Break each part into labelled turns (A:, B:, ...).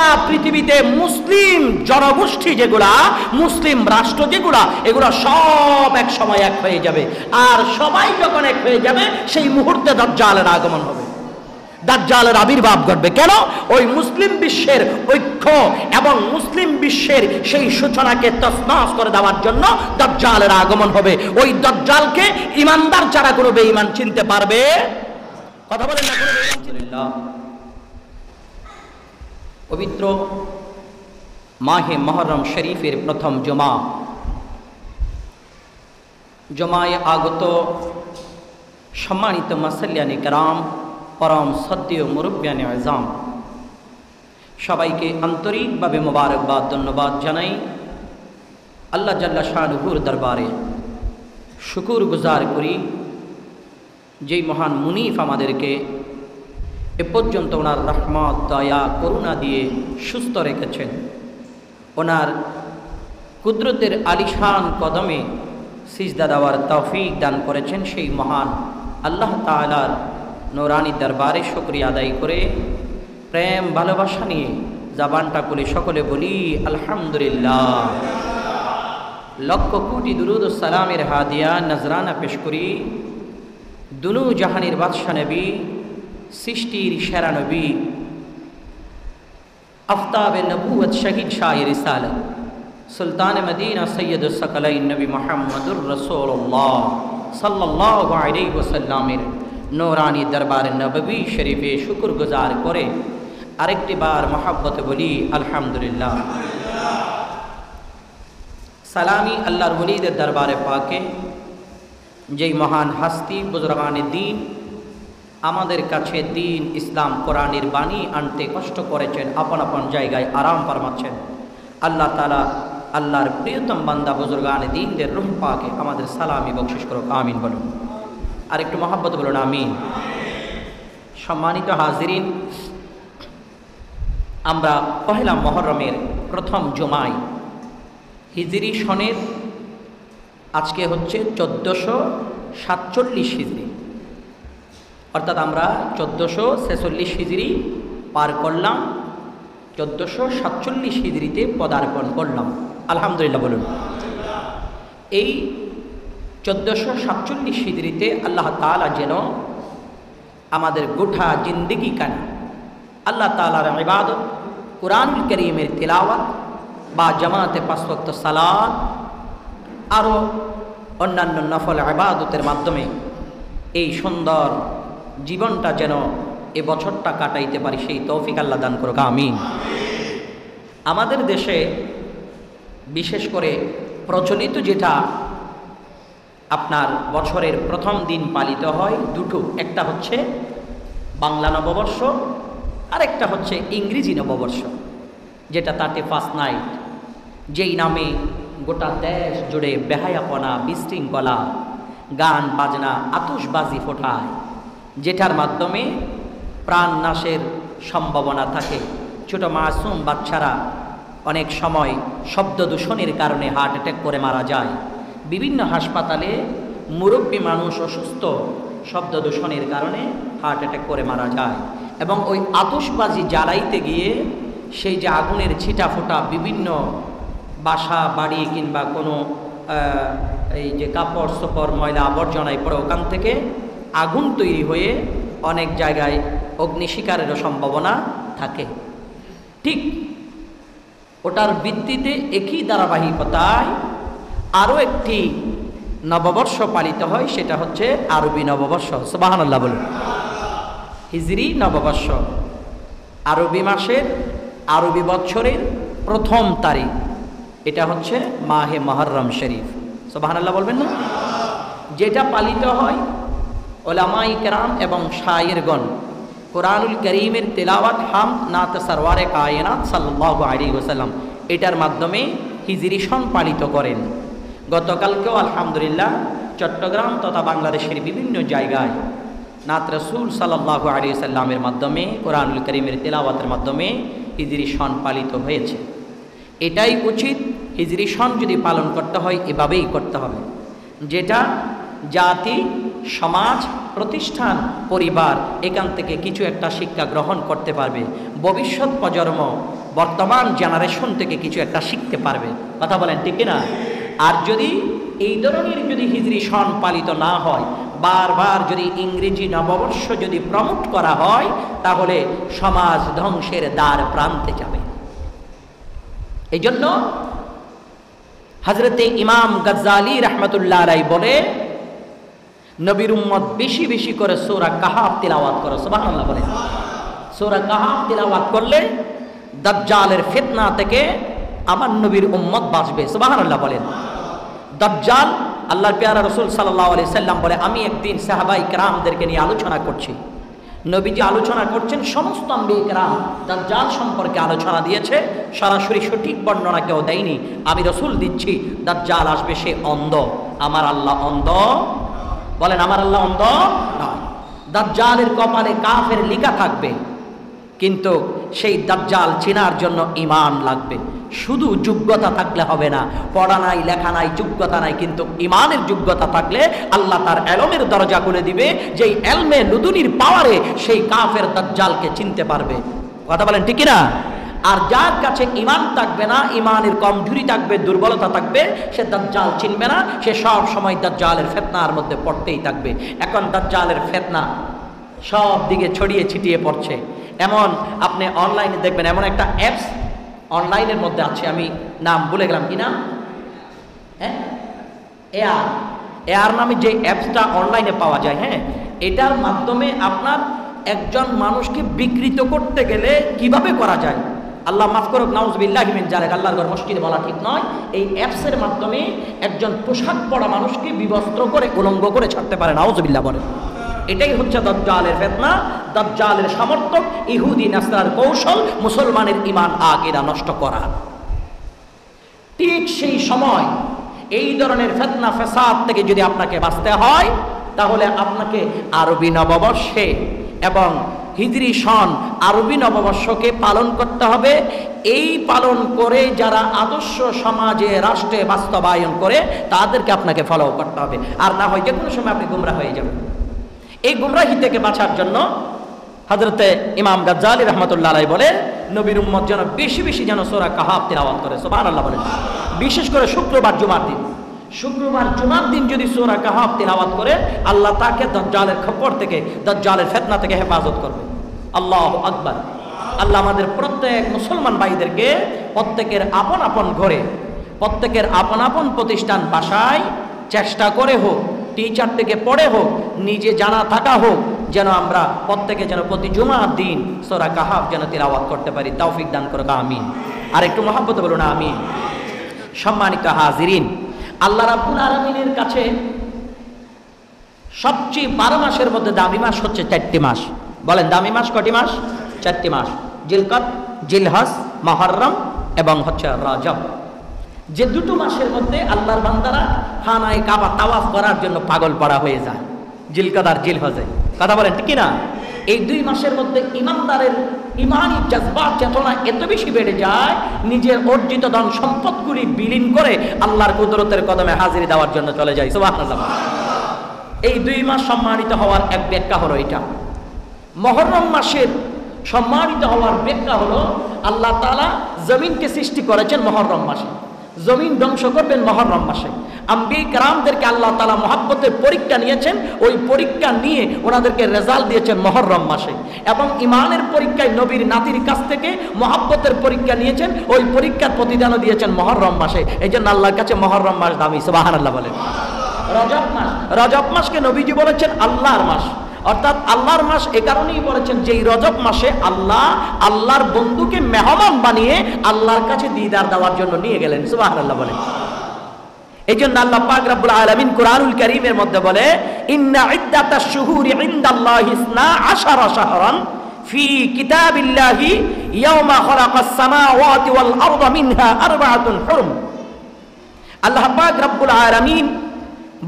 A: গোটা পৃথিবীতে মুসলিম জনগোষ্ঠী যেগুলা, মুসলিম রাষ্ট্র যেগুলা, এগুলো সব এক সময় এক হয়ে যাবে। আর সবাই যখন এক হয়ে যাবে, সেই মুহূর্তে দাজ্জালের আগমন হবে, দাজ্জালের আবির্ভাব ঘটবে। কেন? ওই মুসলিম বিশ্বের ঐক্য এবং মুসলিম বিশ্বের সেই সূচনাকে তছনছ করে দেওয়ার জন্য দাজ্জালের আগমন হবে। ওই দাজ্জালকে ইমানদার ছাড়া কোনো বেঈমান চিনতে পারবে? কথা বলেন না, কোনো বেঈমান চিনতে? পবিত্র মাহে মুহররম শরীফের প্রথম জুমায় আগত সম্মানিত মুসল্লিয়ানে কেরাম, পরম সদ্য মুরব্বিয়ানে আযম, সবাইকে আন্তরিকভাবে মোবারকবাদ, ধন্যবাদ জানাই। আল্লাহ জাল্লা শানুহুর দরবারে শুকুর গুজার করি, যেই মহান মুনিফ আমাদেরকে এ পর্যন্ত ওনার রহমত, দয়া, করুণা দিয়ে সুস্থ রেখেছেন। ওনার কুদরতের আলিশান কদমে সিজদা দেওয়ার তৌফিক দান করেছেন। সেই মহান আল্লাহ তাআলার নূরানী দরবারে শুকরিয়া আদায় করে প্রেম ভালোবাসা নিয়ে জবানটা খুলে সকলে বলি আলহামদুলিল্লাহ। লক্ষ কোটি দুরুদ ও সালামের হাদিয়া নজরানা পেশ করি দুনু জাহানের বাদশা নবী, সৃষ্টির সেরা নবী, আফতাবে নবুয়ত, শহীদ শাহে রিসালাত, সুলতান মদিনা সৈয়দুস সাকালাইন নবী মুহাম্মদুর রাসূলুল্লাহ সাল্লাল্লাহু আলাইহি ওয়াসাল্লামের নূরানী দরবার নববী শরীফে শুকর গুজার করে আরেকটি বার মহব্বতে বলি আলহামদুলিল্লাহ। সালামি আল্লাহর ওলিদের দরবারে পাকে, যেই মহান হাস্তি বুজুর্গানে দ্বীন আমাদের কাছে দ্বীন, ইসলাম, কোরআনের বাণী আনতে কষ্ট করেছেন, আপন আপন জায়গায় আরাম ফরমাচ্ছেন। আল্লাহ তাআলা আল্লাহর প্রিয়তম বান্দা বুজুর্গানে দ্বীনদের রূহ পাকে আমাদের সালামি বকশিশ করুক, আমিন বলুন। আর একটু মহব্বত বলুন আমিন। সম্মানিত হাজিরিন, আমরা পহেলা মুহররমের প্রথম জুমায় হিজরি সনের আজকে হচ্ছে 1447 হিজরি, অর্থাৎ আমরা 1446 হিজরি পার করলাম, 1447 হিজরিতে পদার্পণ করলাম। আলহামদুলিল্লাহ বলুন। এই 1447 হিজরিতে আল্লাহ তাআলা যেন আমাদের গোটা জিন্দেগি কানা আল্লাহ তাআলার ইবাদত, কুরআনুল কারীমের তিলাওয়াত বা জামাতে 5 ওয়াক্ত সালাত, আরও অন্যান্য নফল ইবাদতের মাধ্যমে এই সুন্দর জীবনটা যেন এ বছরটা কাটাইতে পারি, সেই তৌফিক আল্লাহ দান করুক, আমিন। আমাদের দেশে বিশেষ করে প্রচলিত যেটা আপনার বছরের প্রথম দিন পালিত হয় দুটো, একটা হচ্ছে বাংলা নববর্ষ, আরেকটা হচ্ছে ইংরেজি নববর্ষ, যেটা 31 নাইট, যেই নামে গোটা দেশ জুড়ে বেহায়াপনা, বিশৃঙ্খলা, গান বাজনা, আতশবাজি ফোটায়, যেটার মাধ্যমে প্রাণ নাশের সম্ভাবনা থাকে। ছোট মাসুম বাচ্চারা অনেক সময় শব্দ দূষণের কারণে হার্ট অ্যাটাক করে মারা যায়। বিভিন্ন হাসপাতালে মুরব্বী মানুষ অসুস্থ শব্দ দূষণের কারণে হার্ট অ্যাটাক করে মারা যায়। এবং ওই আতশবাজি জ্বালাইতে গিয়ে সেই যে আগুনের ছিটা ফোটা বিভিন্ন বাসা বাড়ি কিংবা কোনো এই যে কাপড় চোপড় ময়লা আবর্জনায় পড়ে ওখান থেকে আগুন তৈরি হয়ে অনেক জায়গায় অগ্নিশিখারেরও সম্ভাবনা থাকে। ঠিক ওটার ভিত্তিতে একই ধারাবাহিকতায় আরও একটি নববর্ষ পালিত হয়, সেটা হচ্ছে আরবি নববর্ষ। সুবহানাল্লাহ বলুন। হিজরি নববর্ষ আরবি মাসের, আরবি বছরের প্রথম তারিখ, এটা হচ্ছে মাহে মুহররম শরীফ। সুবহানাল্লাহ বলবেন না? যেটা পালিত হয় উলামায়ে কেরাম এবং শায়েরগণ কুরআনুল কারীমের তিলাওয়াত, হামদ, নাত সরওয়ারে কায়নাত সাল্লাল্লাহু আলাইহি ওয়াসাল্লাম, এটার মাধ্যমে হিজরি সন পালিত করেন। গতকালকেও আলহামদুলিল্লাহ চট্টগ্রাম তথা বাংলাদেশের বিভিন্ন জায়গায় নাত রাসূল সাল্লাল্লাহু আলাইহি ওয়াসাল্লামের মাধ্যমে কুরআনুল কারীমের তিলাওয়াতের মাধ্যমে হিজরি সন পালিত হয়েছে। এটাই উচিত। হিজরি সন যদি পালন করতে হয় এভাবেই করতে হবে, যেটা জাতি, সমাজ, প্রতিষ্ঠান, পরিবার এখান থেকে কিছু একটা শিক্ষা গ্রহণ করতে পারবে। ভবিষ্যৎ প্রজন্ম বর্তমান জেনারেশন থেকে কিছু একটা শিখতে পারবে। কথা বলেন ঠিক কিনা? আর যদি এই ধরনের যদি হিজরি সন পালিত না হয়, বারবার যদি ইংরেজি নববর্ষ যদি প্রমোট করা হয়, তাহলে সমাজ ধ্বংসের দ্বার প্রান্তে যাবে। এই জন্য হযরতে ইমাম গজ্জালী রাহমাতুল্লাহ আলাইহি বলে, নবীর উম্মত বেশি বেশি করে সূরা কাহাফ তিলাওয়াত করো। সুবহানাল্লাহ বলে। সূরা কাহাফ তিলাওয়াত করলে দাজ্জালের ফিতনা থেকে আমার নবীর উম্মত বাঁচবে। সুবহানাল্লাহ বলেন। দাজ্জাল, আল্লাহর পেয়ারা রাসূল সাল্লাল্লাহু আলাইহি সাল্লাম বলে, আমি একদিন সাহাবায়ে কেরামদেরকে নিয়ে আলোচনা করছি, নবীজি আলোচনা করছেন, সমস্ত আম্বিয়া কেরাম দাজ্জাল সম্পর্কে আলোচনা দিয়েছে, সরাসরি সঠিক বর্ণনা কেউ দেয়নি, আমি রাসূল দিচ্ছি, দাজ্জাল আসবে, সে অন্ধ। আমার আল্লাহ অন্ধ? বলেন আমার আল্লাহ অন্ধ নয়। দাজ্জালের কপালে কাফের লেখা থাকবে, কিন্তু সেই দাজ্জাল চেনার জন্য ঈমান লাগবে। শুধু যোগ্যতা থাকলে হবে না, পড়া নাই, লেখা নাই, যোগ্যতা নাই, কিন্তু ঈমানের যোগ্যতা থাকলে আল্লাহ তার এলমের দরজা খুলে দিবে, যেই এলমে লুদুনির পাওয়ারে সেই কাফের দাজ্জালকে চিনতে পারবে। কথা বলেন ঠিক না? আর যার কাছে ঈমান থাকবে না, ঈমানের কমজোরি থাকবে, দুর্বলতা থাকবে, সে দাজ্জাল চিনবে না, সে সব সময় দাজ্জালের ফিতনার মধ্যে পড়তেই থাকবে। এখন দাজ্জালের ফিতনা সব দিকে ছড়িয়ে ছিটিয়ে পড়ছে। এমন আপনি অনলাইনে দেখবেন, এমন একটা অ্যাপস অনলাইনের মধ্যে আছে, আমি নাম ভুলে গেলাম, কি নাম? হ্যাঁ, এয়ার নামে যে অ্যাপসটা অনলাইনে পাওয়া যায়, হ্যাঁ, এটার মাধ্যমে আপনার একজন মানুষকে বিকৃত করতে গেলে কিভাবে করা যায়, আল্লাহ মাফ করুক, নাউজুবিল্লাহি মিন যালিক, আল্লাহর ঘর মসজিদে বলা ঠিক নয়, এই অ্যাপসের মাধ্যমে একজন পোশাক পরা মানুষকে বিবস্ত্র করে উলঙ্গ করে ছাড়তে পারে। নাউজুবিল্লাহ বলে। এটাই হচ্ছে দাজ্জালের ফিতনা, দাজ্জালের সমর্থক, ইহুদি নাসরার কৌশল, মুসলমানের ঈমান আকীদা নষ্ট করা। ঠিক সেই সময় এই ধরনের ফিতনা ফাসাদ থেকে যদি আপনাকে বাঁচতে হয়, তাহলে আপনাকে আরবি নববর্ষে এবং হিজরি সন আরবি নববর্ষকে পালন করতে হবে। এই পালন করে যারা আদর্শ সমাজে রাষ্ট্রে বাস্তবায়ন করে, তাদেরকে আপনাকে ফলো করতে হবে। আর না হয় যে কোনো সময় আপনি গুমরাহ হয়ে যাবেন। এই গুমরাহি থেকে বাঁচার জন্য হযরতে ইমাম গজ্জালী রাহমাতুল্লাহ আলাইহি বলে, নবীর উম্মত যেন বেশি বেশি যেন সূরা কাহাফ তিলাওয়াত করে। সুবহানাল্লাহ বলেন। বিশেষ করে শুক্রবার জুমার দিন, শুক্রবার জুমার দিন যদি সূরা কাহাফ তিলাওয়াত করে, আল্লাহ তাকে দাজ্জালের খপ্পর থেকে, দাজ্জালের ফিতনা থেকে হেফাজত করবে। আল্লাহু আকবার। আল্লাহ আমাদের প্রত্যেক মুসলমান ভাইদেরকে প্রত্যেকের আপন আপন ঘরে, প্রত্যেকের আপন আপন প্রতিষ্ঠান, বাসায় চেষ্টা করে হোক, টিচার থেকে পড়ে হোক, নিজে জানা থাকা হোক, যেন আমরা প্রত্যেকে যেন প্রতি জুমার দিন সূরা কাহাফ যেন তিলাওয়াত করতে পারি। তৌফিক দান করুক, আমিন। আর একটু মহব্বত বলুন আমিন। সম্মানিত হাজিরিন, আল্লাহ রাব্বুল আলামিনের কাছে সবচেয়ে 12 মাসের মধ্যে দামি মাস হচ্ছে 4টি মাস। বলেন দামি মাস কটি মাস? 4টি মাস। জিলকদ, জিলহজ, মুহররম এবং হচ্ছে রজব। যে দুটো মাসের মধ্যে আল্লাহর বান্দারা খানায়ে কাবা তাওয়াফ করার জন্য পাগল পড়া হয়ে যায়, জিলকদ আর জিলহজে। কথা বলেন ঠিক না? এই 2 মাসের মধ্যে ইমানদারের ইমানি জজবাত, চেতনা এত বেশি বেড়ে যায়, নিজের অর্জিত ধন সম্পদগুলি বিলীন করে আল্লাহর কুদরতের কদমে হাজিরি দেওয়ার জন্য চলে যায়। সুবহানাল্লাহ। এই 2 মাস সম্মানিত হওয়ার এক ব্যাখ্যা হলো এটা। মুহররম মাসের সম্মানিত হওয়ার ব্যাখ্যা হলো, আল্লাহ তাআলা জমিনকে সৃষ্টি করেছেন মুহররম মাসে, জমিন ধ্বংস করবেন মুহররম মাসে। আম্বিয়া কেরামদেরকে আল্লাহ তাআলা মহব্বতের পরীক্ষা নিয়েছেন, ওই পরীক্ষা নিয়ে ওনাদেরকে রেজাল্ট দিয়েছেন মুহররম মাসে। এবং ইমানের পরীক্ষায় নবীর নাতির কাছ থেকে মহব্বতের পরীক্ষা নিয়েছেন, ওই পরীক্ষার প্রতিদানও দিয়েছেন মুহররম মাসে। এই জন্য আল্লাহর কাছে মুহররম মাস দামি। সুবহানাল্লাহ বলেন। রজব মাস, রজব মাসকে নবীজি বলেছেন আল্লাহর মাস, অর্থাৎ আল্লাহর মাস। এ কারণেই বলেছেন যে এই রজব মাসে আল্লাহ আল্লাহর বন্ধুকে মেহমান বানিয়ে আল্লাহর কাছে দিদার দেওয়ার জন্য নিয়ে গেলেন। সুবহানাল্লাহ বলেন। এই জন্য আল্লাহ পাক রব্বুল আলামিন কুরআনুল কারীমের মধ্যে বলে, ইন্না ইদ্দাতাশ শুহুরি ইনদাল্লাহি 12 শাহরান ফি কিতাবিল্লাহি ইয়াওমা খালাকাস সামাওয়াতি ওয়াল আরদা মিনহা আরবাআতুন হুরুম। আল্লাহ পাক রব্বুল আলামিন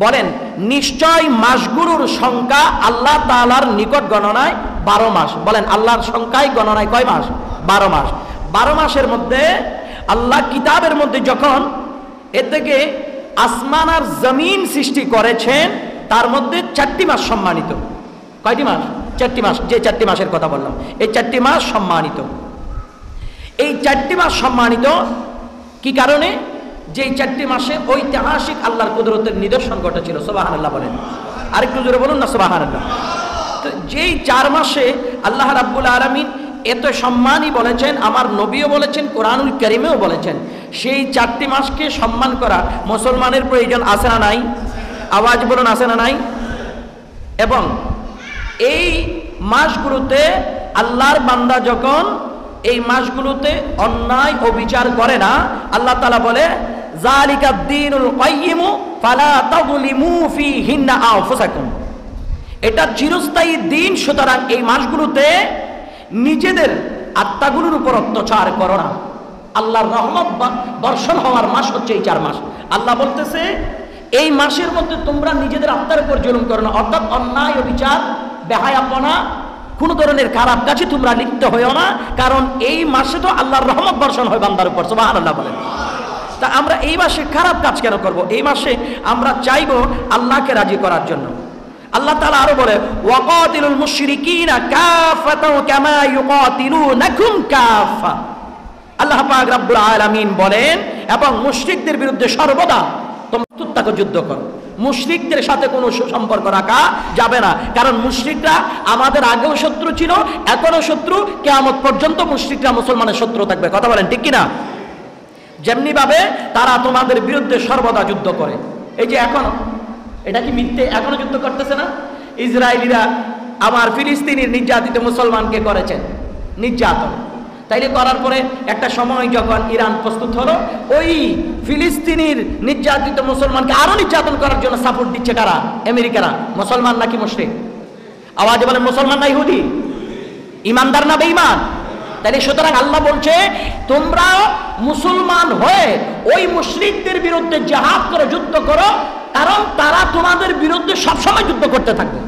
A: বলেন, নিশ্চয় মাসগুলোর সংখ্যা আল্লাহ তাআলার নিকট গণনায় 12 মাস। বলেন আল্লাহর সংখ্যায় গণনায় কয় মাস? 12 মাস। 12 মাসের মধ্যে আল্লাহ কিতাবের মধ্যে যখন এর থেকে আসমান আর জমিন সৃষ্টি করেছেন, তার মধ্যে 4টি মাস সম্মানিত। কয়টি মাস? 4টি মাস। যে 4টি মাসের কথা বললাম, এই 4টি মাস সম্মানিত। এই 4টি মাস সম্মানিত কি কারণে? যে 4টি মাসে ঐতিহাসিক আল্লাহর কুদরতের নিদর্শন ঘটেছিল। সুবহানাল্লাহ বলেন, আরেকটু জোরে বলুন না সুবহানাল্লাহ। তো যেই 4 মাসে আল্লাহ রাব্বুল আলামিন এত সম্মানই বলেছেন, আমার নবীও বলেছেন, কোরআনুল কারীমেও বলেছেন, সেই 4টি মাসকে সম্মান করা মুসলমানের প্রয়োজন আছে না নাই? আওয়াজ বলুন, আছে না নাই? এবং এই মাসগুলোতে আল্লাহর বান্দা যখন এই মাসগুলোতে অন্যায় ও বিচার করে না, আল্লাহ তাআলা বলে যালিকাদ দীনুল কাইয়্যিম ফালা তাযলিমু ফীহিন্না আনফুসাকুম। এটা চিরস্থায়ী দিন, সুতরাং এই মাসগুলোতে নিজেদের আত্মাগুলোর উপর অত্যাচার করো না। আল্লাহর রহমত বর্ষণ হওয়ার মাস হচ্ছে এই 4 মাস। আল্লাহ বলতেছে এই মাসের মধ্যে তোমরা নিজেদের আত্মার উপর জুলুম করো না, অর্থাৎ অন্যায় ও বিচার, বেহায়াপনা, কোন ধরনের খারাপ কাজে তোমরা লিপ্ত হইও না, কারণ এই মাসে তো আল্লাহর রহমত বর্ষণ হয় বান্দার উপর। সুবহানাল্লাহ বলেন। তা আমরা এই মাসে খারাপ কাজ কেন করব? এই মাসে আমরা চাইবো আল্লাহকে রাজি করার জন্য। আল্লাহ তাআলা আরো বলে ওয়াকাতিলুল মুশরিকিনা কাফাতাও কামা ইউকাতিলুনাকুম কাফা। আল্লাহ পাক রব্বুল আলামিন বলেন, এবং মুশরিকদের বিরুদ্ধে সর্বদা তোমরা যুদ্ধ করো। মুশরিকদের সাথে কোনো সুসম্পর্ক রাখা যাবে না, কারণ মুশরিকরা আমাদের আগেও শত্রু ছিল, এখনো শত্রু, কিয়ামত পর্যন্ত মুশরিকরা মুসলমানের শত্রু থাকবে। কথা বলেন ঠিক কিনা? যেমনি ভাবে তারা তোমাদের বিরুদ্ধে সর্বদা যুদ্ধ করে। এই যে এখন, এটা কি মিথ্যে? এখনো যুদ্ধ করতেছে না? ইসরায়েলিরা আমার ফিলিস্তিনের নির্যাতিত মুসলমানকে করেছেন নির্যাতন। তাইলে করার পরে একটা সময় যখন ইরান প্রস্তুত হলো, ওই ফিলিস্তিনির নির্যাতিত মুসলমানকে আরো নির্যাতন করার জন্য সাপোর্ট দিচ্ছে কারা? আমেরিকারা। মুসলমান নাকি মুশরিক? আওয়াজে বলেন, মুসলমান না ইহুদি? ইমানদার না বেঈমান? তাইলে সুতরাং আল্লাহ বলছে তোমরা মুসলমান হয়ে ওই মুশরিকদের বিরুদ্ধে জিহাদ করো, যুদ্ধ করো, কারণ তারা তোমাদের বিরুদ্ধে সবসময় যুদ্ধ করতে থাকবে,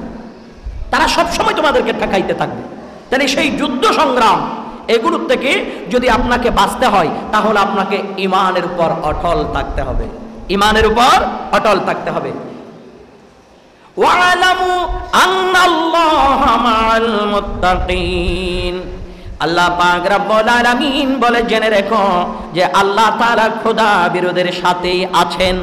A: তারা সবসময় তোমাদেরকে ঠেকাইতে থাকবে। তাহলে সেই যুদ্ধ সংগ্রাম এগুলোর থেকে যদি আপনাকে বাঁচতে হয়, তাহলে আপনাকে ঈমানের উপর অটল থাকতে হবে, ঈমানের উপর অটল থাকতে হবে। ওয়ালামু আন্নাল্লাহা মাআল মুত্তাকিন। আল্লাহ পাক রব্বুল আলামিন বলে, জেনে রেখো যে আল্লাহ তাআলা খোদা বিরোধের সাথেই আছেন।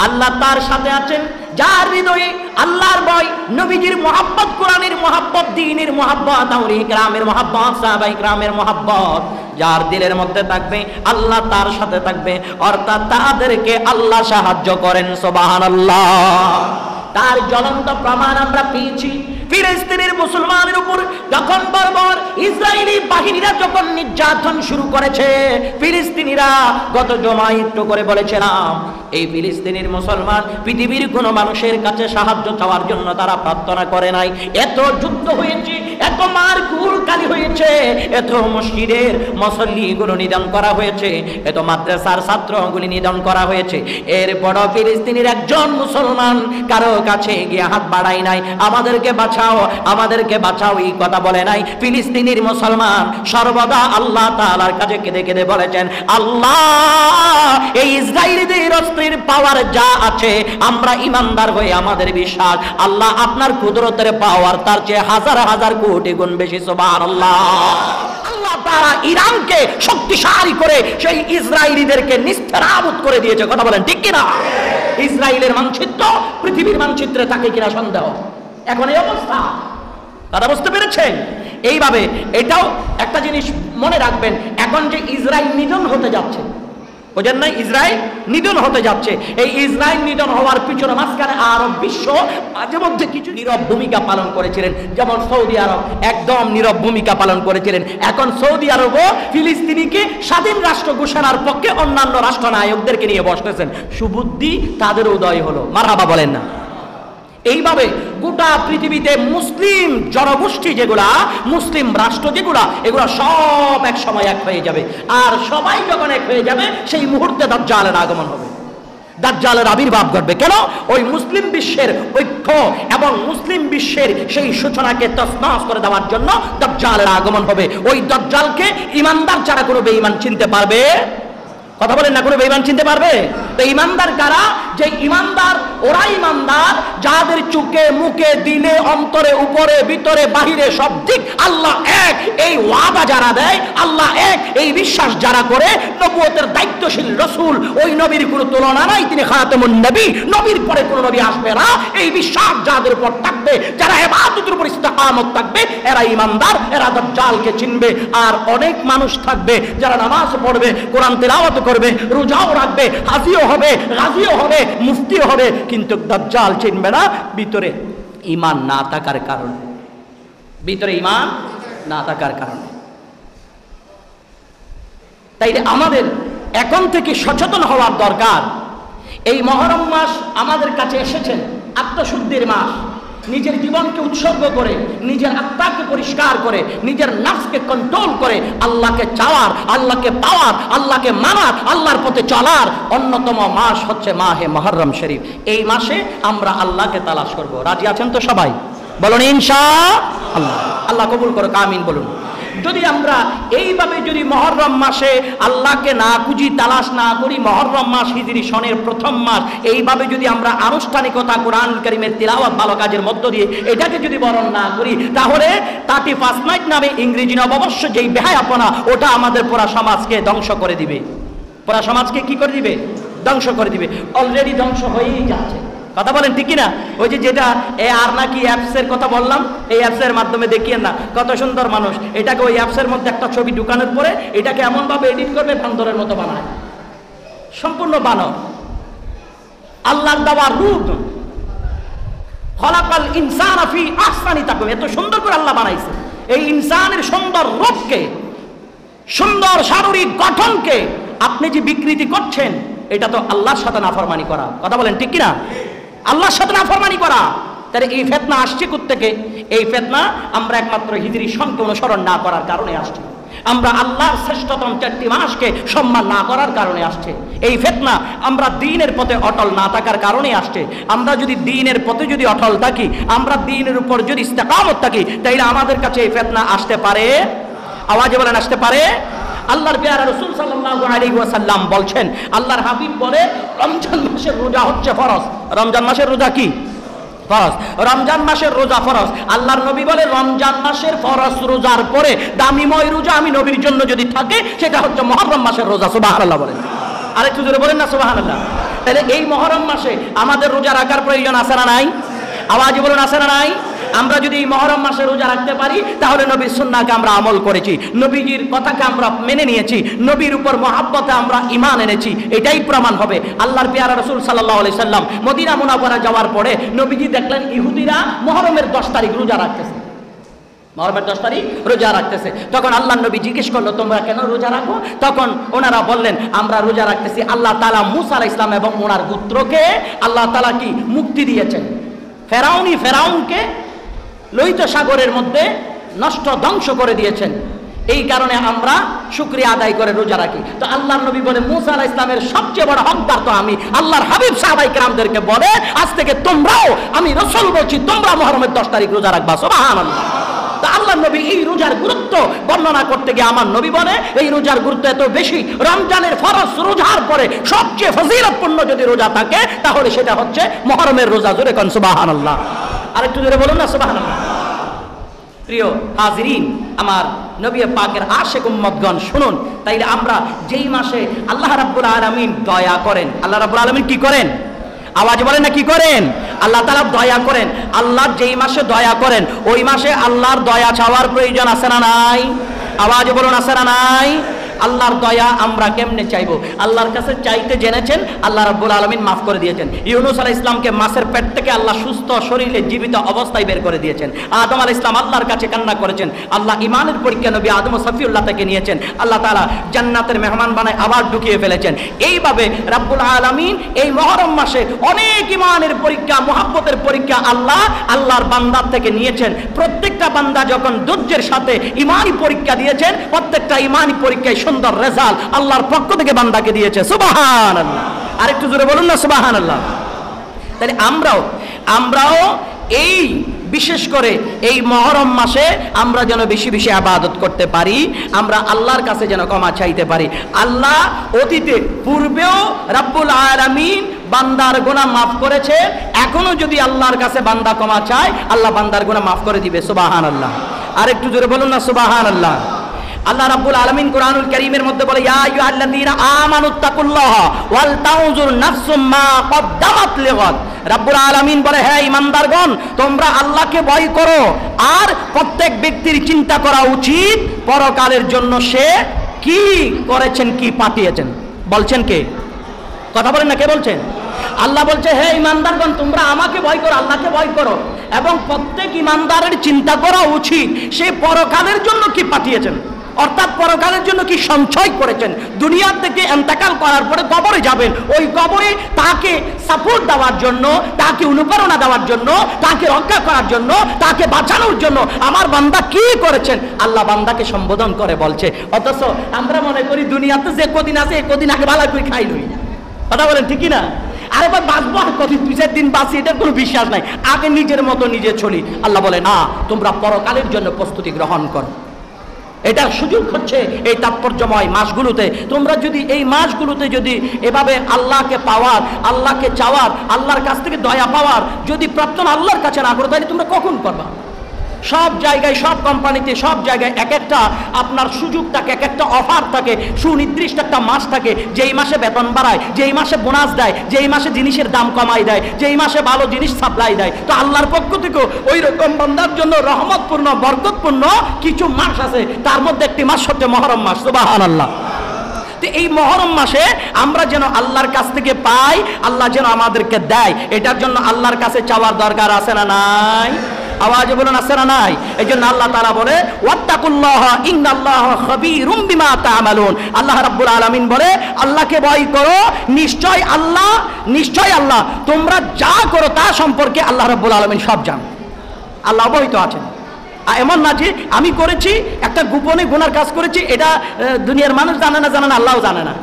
A: আল্লাহ তার সাথে আছেন যার হৃদয়ে আল্লাহর ভয়, নবীজির মুহাব্বত, কোরআনের মুহাব্বত, দ্বীনের মুহাব্বত, আউলিয়া কিরামের মুহাব্বত, সাহাবায়ে কিরামের মুহাব্বত যার দিলের মধ্যে থাকবে, আল্লাহ তার সাথে থাকবে, অর্থাৎ তাদেরকে আল্লাহ সাহায্য করেন। সুবহানাল্লাহ। তার জ্বলন্ত প্রমাণ আমরা পেয়েছি ফিলিস্তিনের মুসলমানের উপর যখন বর্বর ইসরায়েলি বাহিনীরা যখন নির্যাতন শুরু করেছে। ফিলিস্তিনিরা গত জমায় একটু করে বলেছিলাম, এই ফিলিস্তিনের মুসলমান পৃথিবীর কোনো মানুষের কাছে সাহায্য চাওয়ার জন্য তারা প্রার্থনা করে নাই। এত যুদ্ধ হয়েছে, এত মারকুল কালি হয়েছে, এত মসজিদের মুসল্লিগুলো নিধন করা হয়েছে, এত মাদ্রাসার ছাত্রগুলি নিধন করা হয়েছে, এরপরও ফিলিস্তিনের একজন মুসলমান কারো কাছে গিয়ে হাত বাড়ায় নাই, আমাদেরকে বাঁচাও, আমাদেরকে বাঁচাও এই কথা বলে নাই। ফিলিস্তিনের মুসলমান সর্বদা আল্লাহ তাআলার কাছে কেঁদে কেঁদে বলেছেন, আল্লাহ এই ইসরায়েলিদের অস্ত্রের পাওয়ার যা আছে, আমরা ইমানদার হয়ে আমাদের বিশ্বাস, আল্লাহ আপনার কুদরতের পাওয়ার তার চেয়ে হাজার হাজার কোটি গুণ বেশি। সুবহানাল্লাহ। আল্লাহ তাআলা ইরানকে শক্তিশালী করে সেই ইসরায়েলিদেরকে নিস্তেরাবুত করে দিয়েছে। কথা বলেন ঠিক কিনা? ইসরায়েলের মানচিত্র পৃথিবীর মানচিত্রে থাকে কিনা সন্দেহ। এখন এই অবস্থা, কথা বুঝতে পেরেছেন? এইভাবে এটাও একটা জিনিস মনে রাখবেন, এখন যে ইসরায়েল নিধন হতে যাচ্ছে, বোঝেন নাই? ইসরায়েল নিধন হতে যাচ্ছে। এই ইসরায়েল নিধন হওয়ার পিছনে মাঝখানে আরব বিশ্ব মাঝে মধ্যে কিছু নীরব ভূমিকা পালন করেছিলেন, যেমন সৌদি আরব একদম নীরব ভূমিকা পালন করেছিলেন। এখন সৌদি আরবও ফিলিস্তিনিকে স্বাধীন রাষ্ট্র ঘোষণার পক্ষে অন্যান্য রাষ্ট্রনায়কদেরকে নিয়ে বসতেছেন। সুবুদ্ধি তাদের উদয় হলো, মারহাবা বলেন না? এইভাবে গোটা পৃথিবীতে মুসলিম জনগোষ্ঠী যেগুলা, মুসলিম রাষ্ট্র যেগুলা, এগুলা সব এক সময় এক হয়ে যাবে। আর সবাই যখন এক হয়ে যাবে, সেই মুহূর্তে দাজ্জালের আগমন হবে, দাজ্জালের আবির্ভাব ঘটবে। কেন? ওই মুসলিম বিশ্বের ঐক্য এবং মুসলিম বিশ্বের সেই সূচনাকে তছনছ করে দেওয়ার জন্য দাজ্জালের আগমন হবে। ওই দাজ্জালকে ইমানদার ছাড়া কোনো বেঈমান চিনতে পারবে কথা বলেন না, কোনো বেঈমান চিনতে পারবে? তো ইমানদার কারা? যে ইমানদার ওরা ইমানদার যাদের চোখে মুখে দিলে অন্তরে উপরে ভিতরে বাহিরে সব দিক আল্লাহ এক, এই ওয়াদা যারা দেয় আল্লাহ এক, এই বিশ্বাস যারা করে নবুয়তের দায়িত্বশীল রাসূল ওই নবীর কোনো তুলনা নাই, তিনি খাতামুন নবী, নবীর পরে কোনো নবী আসবে না, এই বিশ্বাস যাদের উপর থাকবে, যারা ইবাদতের উপর ইস্তেকামত থাকবে, এরা ইমানদার, এরা দাজ্জালকে চিনবে। আর অনেক মানুষ থাকবে যারা নামাজ পড়বে, কোরআন তেলাওয়াত করবে, রোজাও রাখবে, হাজিও হবে, গাজীও হবে, মুফতিও হবে, কিন্তু দাজ্জাল চিনবে না, ভিতরে ঈমান না থাকার কারণে, ভিতরে ঈমান না থাকার কারণে। তাই আমাদের এখন থেকে সচেতন হওয়ার দরকার। এই মুহররম মাস আমাদের কাছে এসেছেন আত্মশুদ্ধির মাস। নিজের জীবনকে উৎসর্গ করে, নিজের আত্মাকে পরিষ্কার করে, নিজের নাফসকে কন্ট্রোল করে আল্লাহকে চাওয়ার, আল্লাহকে পাওয়ার, আল্লাহকে মানার, আল্লাহর পথে চলার অন্যতম মাস হচ্ছে মাহে মুহররম শরীফ। এই মাসে আমরা আল্লাহকে তালাশ করব। রাজি আছেন তো সবাই? বলুন ইনশাআল্লাহ। আল্লাহ কবুল করুক, আমিন বলুন। যদি আমরা এইভাবে যদি মুহররম মাসে আল্লাহকে না খুঁজি, তালাশ না করি, মুহররম মাস হিজরি সনের প্রথম মাস, এইভাবে যদি আমরা আনুষ্ঠানিকতা কোরআন কারীমের তিলাওয়াত ভালো কাজের মধ্য দিয়ে এটাকে যদি বরণ না করি, তাহলে 31 নাইট নামে ইংরেজি নববর্ষ যেই বেহায়াপনা, ওটা আমাদের পুরা সমাজকে ধ্বংস করে দিবে। পুরা সমাজকে কি করে দিবে? ধ্বংস করে দিবে। অলরেডি ধ্বংস হয়েই যাচ্ছে। কথা বলেন ঠিক কিনা? ওই যে যেটা আর নাকি অ্যাপসের কথা বললাম, এই অ্যাপসের মাধ্যমে দেখিয়েন না কত সুন্দর মানুষ, এটাকে ওই অ্যাপসের মধ্যে একটা ছবি ঢুকানোর পরে এটাকে এমনভাবে এডিট করবে বান্দরের মতো বানায়, সম্পূর্ণ বানর। আল্লাহর দেওয়া রূপ, খলাকাল ইনসানা ফি আহসানি তাকওয়িম, এত সুন্দর করে আল্লাহ বানাইছে। এই ইনসানের সুন্দর রূপকে, সুন্দর শারীরিক গঠনকে আপনি যে বিকৃতি করছেন, এটা তো আল্লাহর সাথে নাফরমানি করা। কথা বলেন ঠিক কিনা? আল্লাহর সাথে নাফরমানি করা। তাহলে এই ফিতনা আসছে কোত্থেকে? এই ফিতনা আমরা একমাত্র হিজরি সনকে অনুসরণ না করার কারণে আসছে। আমরা আল্লাহর শ্রেষ্ঠতম 4টি মাসকে সম্মান না করার কারণে আসছে এই ফিতনা। আমরা দ্বীনের পথে অটল না থাকার কারণে আসছে। আমরা যদি দ্বীনের পথে যদি অটল থাকি, আমরা দ্বীনের উপর যদি ইস্তেকামত থাকি, তাহলে আমাদের কাছে এই ফিতনা আসতে পারে। আওয়াজে বলেন আসতে পারে। আল্লাহর পেয়ারা রাসূল সাল্লাল্লাহু আলাইহি ওয়াসাল্লাম বলছেন, আল্লাহর হাবিব বলে রমজান মাসের রোজা হচ্ছে ফরজ। রমজান মাসের রোজা কি? ফরজ। রমজান মাসের রোজা ফরজ। আল্লাহর নবী বলে রমজান মাসের ফরজ রোজার পরে দামিময় রোজা আমি নবীর জন্য যদি থাকে, সেটা হচ্ছে মুহররম মাসের রোজা। সুবহানাল্লাহ বলেন। আরেকটু জোরে বলেন না সুবহানাল্লাহ। তাহলে এই মুহররম মাসে আমাদের রোজা রাখার প্রয়োজন আছে না নাই? আওয়াজে বলুন আছে না নাই? আমরা যদি এই মুহররম মাসে রোজা রাখতে পারি, তাহলে নবীর সুন্নাহকে আমরা আমল করেছি, নবীজির কথাকে আমরা মেনে নিয়েছি, নবীর উপর মহাব্বতে আমরা ঈমান এনেছি, এটাই প্রমাণ হবে। আল্লাহর পেয়ারা রাসূল সাল্লাল্লাহু আলাইহি সাল্লাম মদিনা মুনাওয়ারা যাওয়ার পরে নবীজি দেখলেন ইহুদিরা মুহররমের 10 তারিখ রোজা রাখতেছে, মুহররমের 10 তারিখ রোজা রাখতেছে। তখন আল্লাহর নবী জিজ্ঞেস করলো, তোমরা কেন রোজা রাখো? তখন ওনারা বললেন, আমরা রোজা রাখতেছি, আল্লাহ তাআলা মূসা আলাইহিস সালাম এবং ওনার গোত্রকে আল্লাহ তাআলা কি মুক্তি দিয়েছেন। ফেরাউনকে লোহিত সাগরের মধ্যে নষ্ট ধ্বংস করে দিয়েছেন। এই কারণে আমরা শুকরিয়া আদায় করে রোজা রাখি। তো আল্লাহর নবী বলে, মূসা আলাইহিস সালামের সবচেয়ে বড় হকদার তো আমি। আল্লাহর হাবিব সাহাবায়ে কেরামদেরকে বলে, আজ থেকে তোমরাও, আমি রাসূল বলছি, তোমরা মুহররমের 10 তারিখ রোজা রাখবা। সুবহানাল্লাহ। তো আল্লাহর নবী এই রোজার গুরুত্ব বর্ণনা করতে গিয়ে আমার নবী বলে, এই রোজার গুরুত্ব এত বেশি, রমজানের ফরজ রোজার পরে সবচেয়ে ফজিলতপূর্ণ যদি রোজা থাকে, তাহলে সেটা হচ্ছে মুহররমের রোজা। জোরে কোন সুবহানাল্লাহ। আরেকটু জোরে বলুন না সুবহানাল্লাহ। প্রিয় হাজিরিন, আমার নবী পাকের আশিক উম্মতগণ শুনুন, তাইলে আমরা যেই মাসে আল্লাহ রাব্বুল আলামিন দয়া করেন, আল্লাহ রাব্বুল আলামিন কি করেন? আওয়াজ বলেন না কি করেন? আল্লাহ তাআলা দয়া করেন। আল্লাহ যেই মাসে দয়া করেন, ওই মাসে আল্লাহর দয়া চাওয়ার প্রয়োজন আছে না নাই? আওয়াজ বলুন আছে না নাই? আল্লাহর দয়া আমরা কেমনে চাইবো? আল্লাহর কাছে চাইতে জেনেছেন, আল্লাহ রাব্বুল আলামিন মাফ করে দিয়েছেন। ইউনূস আলাইহিস সালামকে মাছের পেট থেকে আল্লাহ সুস্থ শরীরে জীবিত অবস্থায় বের করে দিয়েছেন। আদম আলাইহিস সালাম আল্লাহর কাছে কান্না করেছেন, আল্লাহ ঈমানের পরীক্ষা নবী আদম ও সফিউল্লাহ থেকে নিয়েছেন। আল্লাহ তাআলা জান্নাতের মেহমান বানায় আবার ঢুকিয়ে ফেলেছেন। এইভাবে রাব্বুল আলামিন এই মুহররম মাসে অনেক ঈমানের পরীক্ষা, মুহাব্বতের পরীক্ষা আল্লাহর বান্দার থেকে নিয়েছেন। প্রত্যেকটা বান্দা যখন ধৈর্যের সাথে ঈমানি পরীক্ষা দিয়েছেন, প্রত্যেকটা ঈমানি পরীক্ষায় সুন্দর রেজাল্ট আল্লাহর পক্ষ থেকে বান্দাকে দিয়েছে। সুবহানাল্লাহ। আরেকটু জোরে বলুন না সুবহানাল্লাহ। তাহলে আমরাও এই বিশেষ করে এই মুহররম মাসে আমরা যেন বেশি বেশি ইবাদত করতে পারি, আমরা আল্লাহর কাছে যেন ক্ষমা চাইতে পারি। আল্লাহ অতীতে পূর্বেও রব্বুল আলামিন বান্দার গুনাহ মাফ করেছে, এখনো যদি আল্লাহর কাছে বান্দা ক্ষমা চায় আল্লাহ বান্দার গুনাহ মাফ করে দিবে। সুবহানাল্লাহ। আর একটু জোরে বলুন না সুবহানাল্লাহ। আল্লাহ রাব্বুল আলামিন কোরআনুল কারীমের মধ্যে বলে, ইয়া আইয়ুহাল্লাযীনা আমানুত্তাকুল্লাহ ওয়াল তানজুর নাফসুম মা কদ্দামাত লিগাদ। রাব্বুল আলামিন বলে, হে ঈমানদারগণ, তোমরা আল্লাহকে ভয় করো, আর প্রত্যেক ব্যক্তির চিন্তা করা উচিত পরকালের জন্য সে কি করেছেন, কি পাঠিয়েছেন। বলছেন কে? কথা বলেন না, কে বলছেন? আল্লাহ বলছে, হে ঈমানদারগণ, তোমরা আমাকে ভয় করো, আল্লাহকে ভয় করো, এবং প্রত্যেক ঈমানদারের চিন্তা করা উচিত সে পরকালের জন্য কি পাঠিয়েছেন, অর্থাৎ পরকালের জন্য কি সঞ্চয় করেছেন। দুনিয়ার থেকে ইন্তেকাল করার পরে কবরে যাবেন, ওই কবরে তাকে সাপোর্ট দেওয়ার জন্য, তাকে অনুপ্রেরণা দেওয়ার জন্য, তাকে রক্ষা করার জন্য, তাকে বাঁচানোর জন্য আমার বান্দা কি করেছেন আল্লাহ বান্দাকে সম্বোধন করে বলছে। অথচ আমরা মনে করি দুনিয়াতে যে কদিন আছে এই কদিন আগে ভালো করে খাই লই। কথা বলেন ঠিক না? আর এবার বাঁচবো আর কদিন, 2-4 দিন বাঁচি, এটার কোনো বিশ্বাস নাই, আগে নিজের মতো নিজে চলি। আল্লাহ বলে, না, তোমরা পরকালের জন্য প্রস্তুতি গ্রহণ করো। এটার সুযোগ হচ্ছে এই তাৎপর্যময় মাসগুলোতে। তোমরা যদি এই মাসগুলোতে যদি এভাবে আল্লাহকে পাওয়ার, আল্লাহকে চাওয়ার, আল্লাহর কাছ থেকে দয়া পাওয়ার যদি প্রার্থনা আল্লাহর কাছে না করো, তাহলে তোমরা কখন করবা? সব জায়গায়, সব কোম্পানিতে, সব জায়গায় এক একটা আপনার সুযোগ থাকে, এক একটা অফার থাকে, সুনির্দিষ্ট একটা মাস থাকে, যেই মাসে বেতন বাড়ায়, যেই মাসে বোনাস দেয়, যেই মাসে জিনিসের দাম কমাই দেয়, যেই মাসে ভালো জিনিস সাপ্লাই দেয়। তো আল্লাহর পক্ষ থেকে ওই রকম বান্দার জন্য রহমতপূর্ণ, বরকতপূর্ণ কিছু মাস আছে, তার মধ্যে একটি মাস হচ্ছে মুহররম মাস। সুবহানাল্লাহ। তো এই মুহররম মাসে আমরা যেন আল্লাহর কাছ থেকে পাই, আল্লাহ যেন আমাদেরকে দেয়, এটার জন্য আল্লাহর কাছে চাওয়ার দরকার আছে না নাই? আওয়াজে বলুন, আছে না নাই? এই জন্য আল্লাহ তাআলা বলে, ওয়াত্তাকুল্লাহ ইন্নাল্লাহা খাবীরুম বিমা তা'মালুন। আল্লাহ রাব্বুল আলামিন বলে, আল্লাহকে ভয় করো, নিশ্চয় আল্লাহ তোমরা যা করো তা সম্পর্কে আল্লাহ রাব্বুল আলামিন সব জানেন। আল্লাহ অবহিত আছেন। এমন না যে আমি করেছি একটা গোপনে গুনার কাজ করেছি, এটা দুনিয়ার মানুষ জানে না, আল্লাহও জানে না।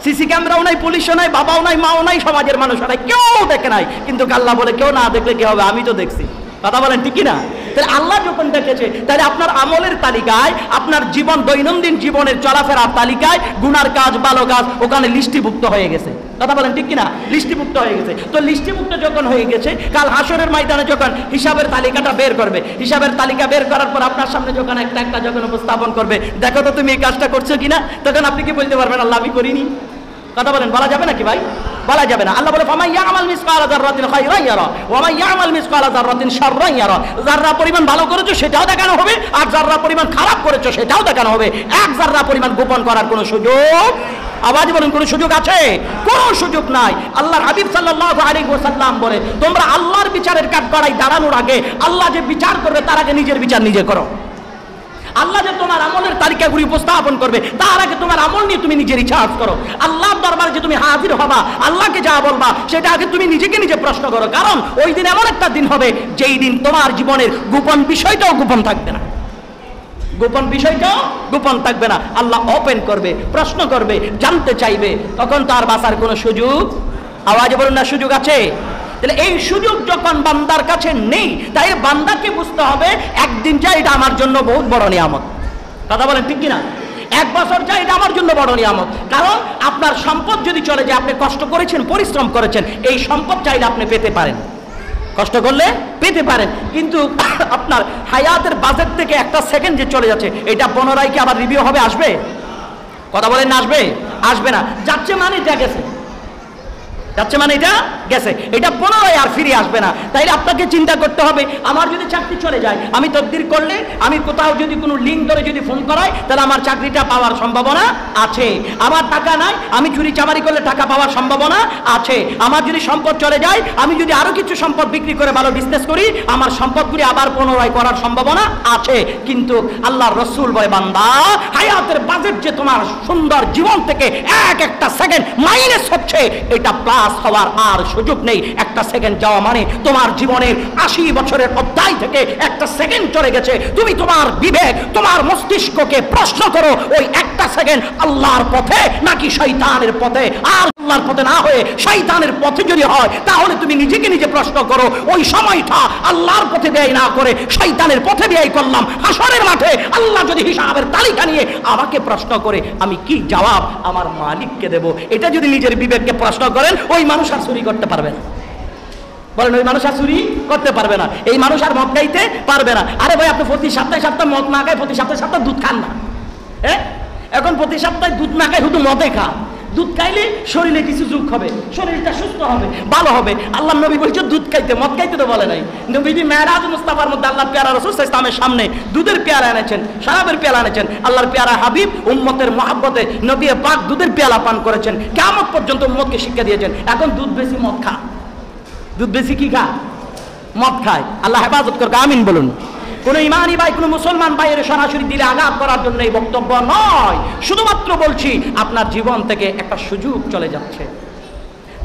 A: সিসি ক্যামেরাও নাই, পুলিশও নাই, বাবাও নাই, মাও নাই, সমাজের মানুষ নাই, কেউ দেখে নাই, কিন্তু আল্লাহ বলে, কেউ না দেখলে কি হবে, আমি তো দেখছি। কথা বলেন ঠিক না? তাহলে আল্লাহ যখন দেখেছে, তাহলে আপনার আমলের তালিকায়, আপনার জীবন, দৈনন্দিন জীবনের চলাফেরার তালিকায় গুনার কাজ, ভালো কাজ ওখানে লিস্টিভুক্ত হয়ে গেছে। কথা বলেন ঠিক কিনা? লিস্টিভুক্ত হয়ে গেছে। তো লিস্টিভুক্ত যখন হয়ে গেছে, কাল হাসরের ময়দানে যখন হিসাবের তালিকাটা বের করবে, হিসাবের তালিকা বের করার পর আপনার সামনে যখন একটা যখন উপস্থাপন করবে, দেখো তো তুমি এই কাজটা করছো কিনা, তখন আপনি কি বলতে পারবেন, আল্লাহ আমি করিনি? কথা বলেন, বলা যাবে নাকি ভাই? বলা যাবে না। আল্লাহ বলে, ফামান ইয়ামাল মিসকালা যাররাতিন খায়রান ইয়ারা ওয়া মান ইয়ামাল মিসকালা যাররাতিন শাররান ইয়ারা। যাররা পরিমাণ ভালো করেছো সেটাও দেখানো হবে, আর যাররা পরিমাণ খারাপ করেছো সেটাও দেখানো হবে। এক যাররা পরিমাণ গোপন করার কোনো সুযোগ, আওয়াজ বলুন, কোনো সুযোগ আছে? কোনো সুযোগ নাই। আল্লাহর হাবিব সাল্লাল্লাহু আলাইহি ওয়াসাল্লাম বলে, তোমরা আল্লাহর বিচারের কাঠগড়ায় দাঁড়ানোর আগে আল্লাহ যে বিচার করবে তার আগে নিজের বিচার নিজে করো। আল্লাহ যে তোমার আমলের তালিকাগুলি উপস্থাপন করবে তার আগে তোমার আমল নিয়ে তুমি নিজের রিসার্চ করো। আল্লাহর দরবারে যে তুমি হাজির হবা, আল্লাহকে যা বলবা সেটা আগে তুমি নিজেকে নিজে প্রশ্ন করো। কারণ ওই দিন এমন একটা দিন হবে যেই দিন তোমার জীবনের গোপন বিষয়টাও গোপন থাকবে না, গোপন বিষয়টাও গোপন থাকবে না। আল্লাহ ওপেন করবে, প্রশ্ন করবে, জানতে চাইবে, তখন তার বাঁচার কোনো সুযোগ, আওয়াজে বলুন না, সুযোগ আছে? তাহলে এই সুযোগ যখন বান্দার কাছে নেই, তাই বান্দাকে বুঝতে হবে একদিন যা এটা আমার জন্য বহুত বড় নিয়ামত। কথা বলেন ঠিক কিনা? 1 বছর যা এটা আমার জন্য বড় নিয়ামত। কারণ আপনার সম্পদ যদি চলে যায়, আপনি কষ্ট করেছেন, পরিশ্রম করেছেন, এই সম্পদ চাইলে আপনি পেতে পারেন, কষ্ট করলে পেতে পারেন, কিন্তু আপনার হায়াতের বাজেট থেকে একটা সেকেন্ড যে চলে যাচ্ছে, এটা পুনরায় কি আবার রিভিউ হবে, আসবে? কথা বলেন না, আসবে? আসবে না। যাচ্ছে মানে যা গেছে, যাচ্ছে মানে এটা গেছে, এটা পুনরায় আর ফিরে আসবে না। তাইলে আপনাকে চিন্তা করতে হবে, আমার যদি চাকরি চলে যায়, আমি তকদির করলে, আমি কোথাও যদি কোনো লিঙ্ক ধরে যদি ফোন করাই, তাহলে আমার চাকরিটা পাওয়ার সম্ভাবনা আছে। আমার টাকা নাই, আমি চুরি চামারি করলে টাকা পাওয়ার সম্ভাবনা আছে। আমার যদি সম্পদ চলে যায়, আমি যদি আরো কিছু সম্পদ বিক্রি করে ভালো বিজনেস করি, আমার সম্পদগুলি আবার পুনরায় করার সম্ভাবনা আছে। কিন্তু আল্লাহর রাসূল বলে, বান্দা, হায়াতের বাজেট যে তোমার সুন্দর জীবন থেকে একটা সেকেন্ড মাইনাস হচ্ছে, এটা প্লাস হওয়ার আর সুযোগ নেই। একটা সেকেন্ড যাওয়া মানে তোমার জীবনের 80 বছরের অধ্যায় থেকে একটা সেকেন্ড চলে গেছে। তুমি তোমার বিবেক, তোমার মস্তিষ্ককে প্রশ্ন করো, ওই একটা সেকেন্ড আল্লাহর পথে নাকি শয়তানের পথে। আর আল্লাহর পথে না হয়ে শয়তানের পথে যদি হয় তাহলে তুমি নিজেকে নিজে প্রশ্ন করো, ওই সময়টা আল্লাহর পথে ব্যয় না করে শয়তানের পথে ব্যয় করলাম, হাসরের মাঠে আল্লাহ যদি হিসাবের তালিকা নিয়ে আমাকে প্রশ্ন করে আমি কি জবাব আমার মালিককে দেব? এটা যদি নিজের বিবেককে প্রশ্ন করেন ওই মানুষ আর চুরি করতে পারবে না। বলেন ওই মানুষ আর চুরি করতে পারবে না, এই মানুষ আর মদ খাইতে পারবে না। আরে ভাই আপনি প্রতি সপ্তাহে সপ্তাহে মদ না খায়, প্রতি সপ্তাহে সপ্তাহে দুধ খান না। হ্যাঁ, এখন প্রতি সপ্তাহে দুধ না খায়, শুধু মদে খান। দুধ খাইলে শরীরে কিছু যোগ হবে, শরীরটা সুস্থ হবে, ভালো হবে। আল্লাহ নবী বলছে দুধ খাইতে, মদ খাইতে তো বলে নাই। নবীজি মেরাজ মুস্তাফার মধ্যে আল্লাহ পেয়ারা রাসূল সাল্লাল্লাহু আলাইহি ওয়াসাল্লামের সামনে দুধের পেয়ালা এনেছেন, শরাবের পেয়ালা এনেছেন। আল্লাহর পেয়ারা হাবিব উম্মতের মহব্বতে নবী পাক দুধের পেয়ালা পান করেছেন, কিয়ামত পর্যন্ত উম্মতকে শিক্ষা দিয়েছেন। এখন দুধ বেশি মদ খা, দুধ বেশি কি খা? মদ খায়। আল্লাহ হেফাজত করুক, আমিন বলুন। কোন ইমানি ভাই, কোন মুসলমান ভাইয়ের সরাসরি দিলে আঘাত করার জন্য এই বক্তব্য নয়, শুধুমাত্র বলছি আপনার জীবন থেকে একটা সুযোগ চলে যাচ্ছে,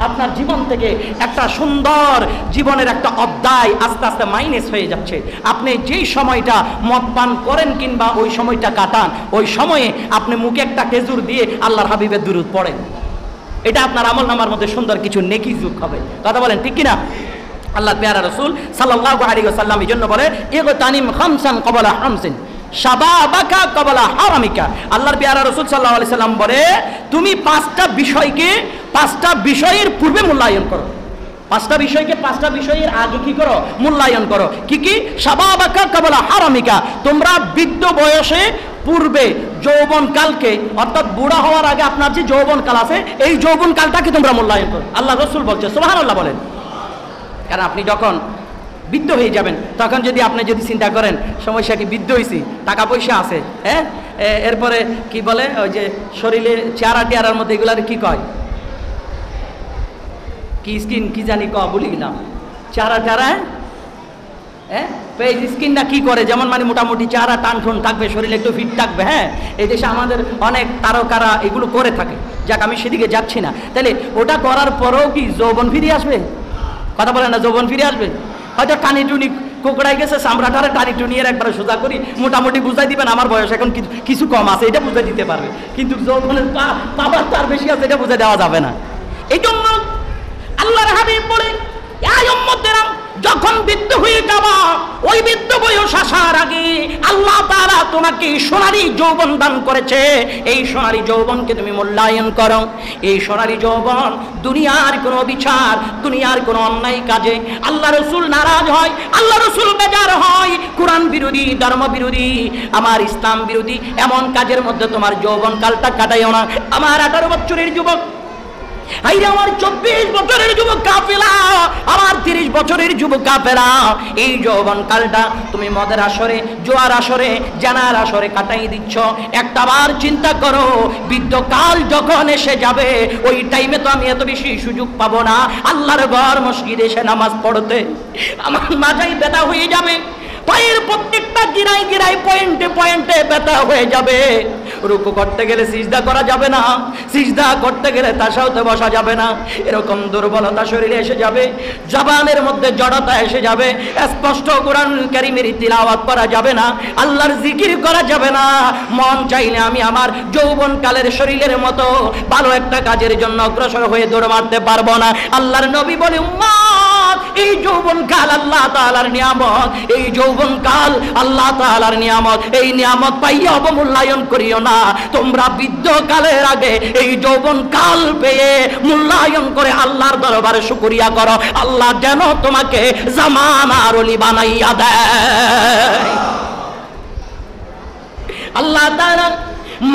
A: আপনার জীবন থেকে একটা সুন্দর জীবনের একটা অধ্যায় আস্তে আস্তে মাইনাস হয়ে যাচ্ছে। আপনি যেই সময়টা মদ পান করেন কিংবা ওই সময়টা কাটান, ওই সময়ে আপনি মুখে একটা খেজুর দিয়ে আল্লাহর হাবিবের দুরূদ পড়েন, এটা আপনার আমলনামার মধ্যে সুন্দর কিছু নেকি যোগ হবে। কথা বলেন ঠিক কিনা? আল্লাহ পেয়ারা রাসূল সাল্লাল্লাহু আলাইহি ওয়াসাল্লাম এই জন্য বলে ইগতানিম খামসান ক্বাবলা খামসিন শাবাবাকা ক্বাবলা হারামিকা। আল্লাহর পেয়ারা রাসূল সাল্লাল্লাহু আলাইহি ওয়াসাল্লাম বলে তুমি পাঁচটা বিষয়ের পূর্বে মূল্যায়ন করো, পাঁচটা বিষয়ের আগে কি করো? মূল্যায়ন করো। কি কি? শাবাবাকা ক্বাবলা হারামিকা, তোমরা বৃদ্ধ বয়সে পূর্বে যৌবনকালকে, অর্থাৎ বুড়া হওয়ার আগে আপনার যে যৌবনকাল আছে এই যৌবনকালটাকে তোমরা মূল্যায়ন করো। আল্লাহ রাসূল বলছে, সুবহানাল্লাহ বলেন। কারণ আপনি যখন বৃদ্ধ হয়ে যাবেন তখন যদি আপনি চিন্তা করেন সমস্যা কি, বৃদ্ধ হয়েছি, টাকা পয়সা আছে, হ্যাঁ, এরপরে কি বলে ওই যে শরীরে চেহারা টেয়ারার মধ্যে এগুলার কি কয়, কি স্কিন কি জানি বলি না, চেহারা টেয়ারা, হ্যাঁ, এই স্কিনটা কি করে, যেমন মানে মোটামুটি চেহারা টান ঠুন থাকবে, শরীরে একটু ফিট থাকবে। হ্যাঁ, এই দেশে আমাদের অনেক তারকারা এগুলো করে থাকে। যাক, আমি সেদিকে যাচ্ছি না। তাহলে ওটা করার পরেও কি যৌবন ফিরে আসবে? কথা বলে না, যৌবন ফিরে আসবে? হয়তো টানি টুনি কোকড়াই গেছে, চামড়াটারে টানি টুনি এর একবারে সোজা করি মোটামুটি বুঝাই দিবেন আমার বয়স এখন কিছু কম আছে, এটা বুঝাই দিতে পারবে, কিন্তু যৌবনের পাওয়ার তার বেশি আছে এটা বুঝে দেওয়া যাবে না। এই জন্য আল্লাহর হাবিব বলে এই উম্মতেরা যখন বৃদ্ধ হয়ে যাবা, ওই বৃদ্ধ বয়স আসার আগে আল্লাহ তাআলা তোমাকে সোনালী যৌবন দান করেছে, এই সোনালী যৌবনকে তুমি মূল্যায়ন করো। এই সোনালী যৌবন দুনিয়ার কোনো বিচার, দুনিয়ার কোনো অন্যায় কাজে আল্লাহ রাসূল নারাজ হয়, আল্লাহ রাসূল বেজার হয়, কোরআন বিরোধী, ধর্ম বিরোধী, আমার ইসলাম বিরোধী এমন কাজের মধ্যে তোমার যৌবন কালটা কাটাইও না। আমার 18 বছরের যুবক, আমার 24 বছরের যুবক কাফেলা, আমার 30 বছরের যুবক কাফেলা, এই যৌবন কালটা তুমি মদের আসরে, জোয়ার আসরে, জানার আসরে কাটাই দিচ্ছ। একটাবার চিন্তা করো, বৃদ্ধকাল যখন এসে যাবে ওই টাইমে তো আমি এত বেশি সুযোগ পাবো না আল্লাহর ঘর মসজিদে এসে নামাজ পড়তে। আমার মাজাই ব্যথা হয়ে যাবে, পায়ের প্রত্যেকটা গিরায় পয়েন্টে ব্যথা হয়ে যাবে। রুকু করতে গেলে সিজদা করা যাবে না, সিজদা করতে গেলে তাশাহুদে বসা যাবে না, এরকম দুর্বলতা শরীরে এসে যাবে, জবানের মধ্যে জড়তা এসে যাবে, স্পষ্ট কোরআনুল কারীমের তিলাওয়াত করা যাবে না, আল্লাহর জিকির করা যাবে না। মন চাইলে আমি আমার যৌবনকালের শরীরের মতো ভালো একটা কাজের জন্য অগ্রসর হয়ে দৌড় মারতে পারবো না। আল্লাহর নবী বলে, উম্মত, এই যৌবনকাল আল্লাহ তাআলার নিয়ামত, এই যৌবনকাল আল্লাহ তাআলার নিয়ামত, এই নিয়ামত পাইয়া অবমূল্যায়ন করিও না। তোমরা বৃদ্ধকালের আগে এই যৌবনকাল পেয়ে মূল্যায়ন করে আল্লাহর দরবারে শুকরিয়া করো, আল্লাহ যেন তোমাকে জামানার ওলি বানাইয়া দেয়। আল্লাহ তাআলা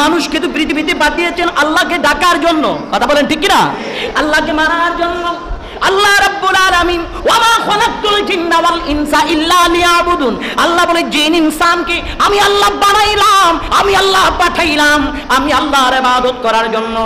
A: মানুষকে তো পৃথিবীতে পাঠিয়েছেন আল্লাহকে ডাকার জন্য, কথা বলেন ঠিক কিনা? আল্লাহকে মানার জন্য। আল্লাহ রাব্বুল আলামিন ওয়া মা খালাকতুল জিন্না ওয়াল ইনসা ইল্লা লিয়াবুদুন, আল্লাহ বলে জিন ইনসানকে আমি আল্লাহ বানাইলাম, আমি আল্লাহ পাঠাইলাম, আমি আল্লাহর ইবাদত করার জন্য।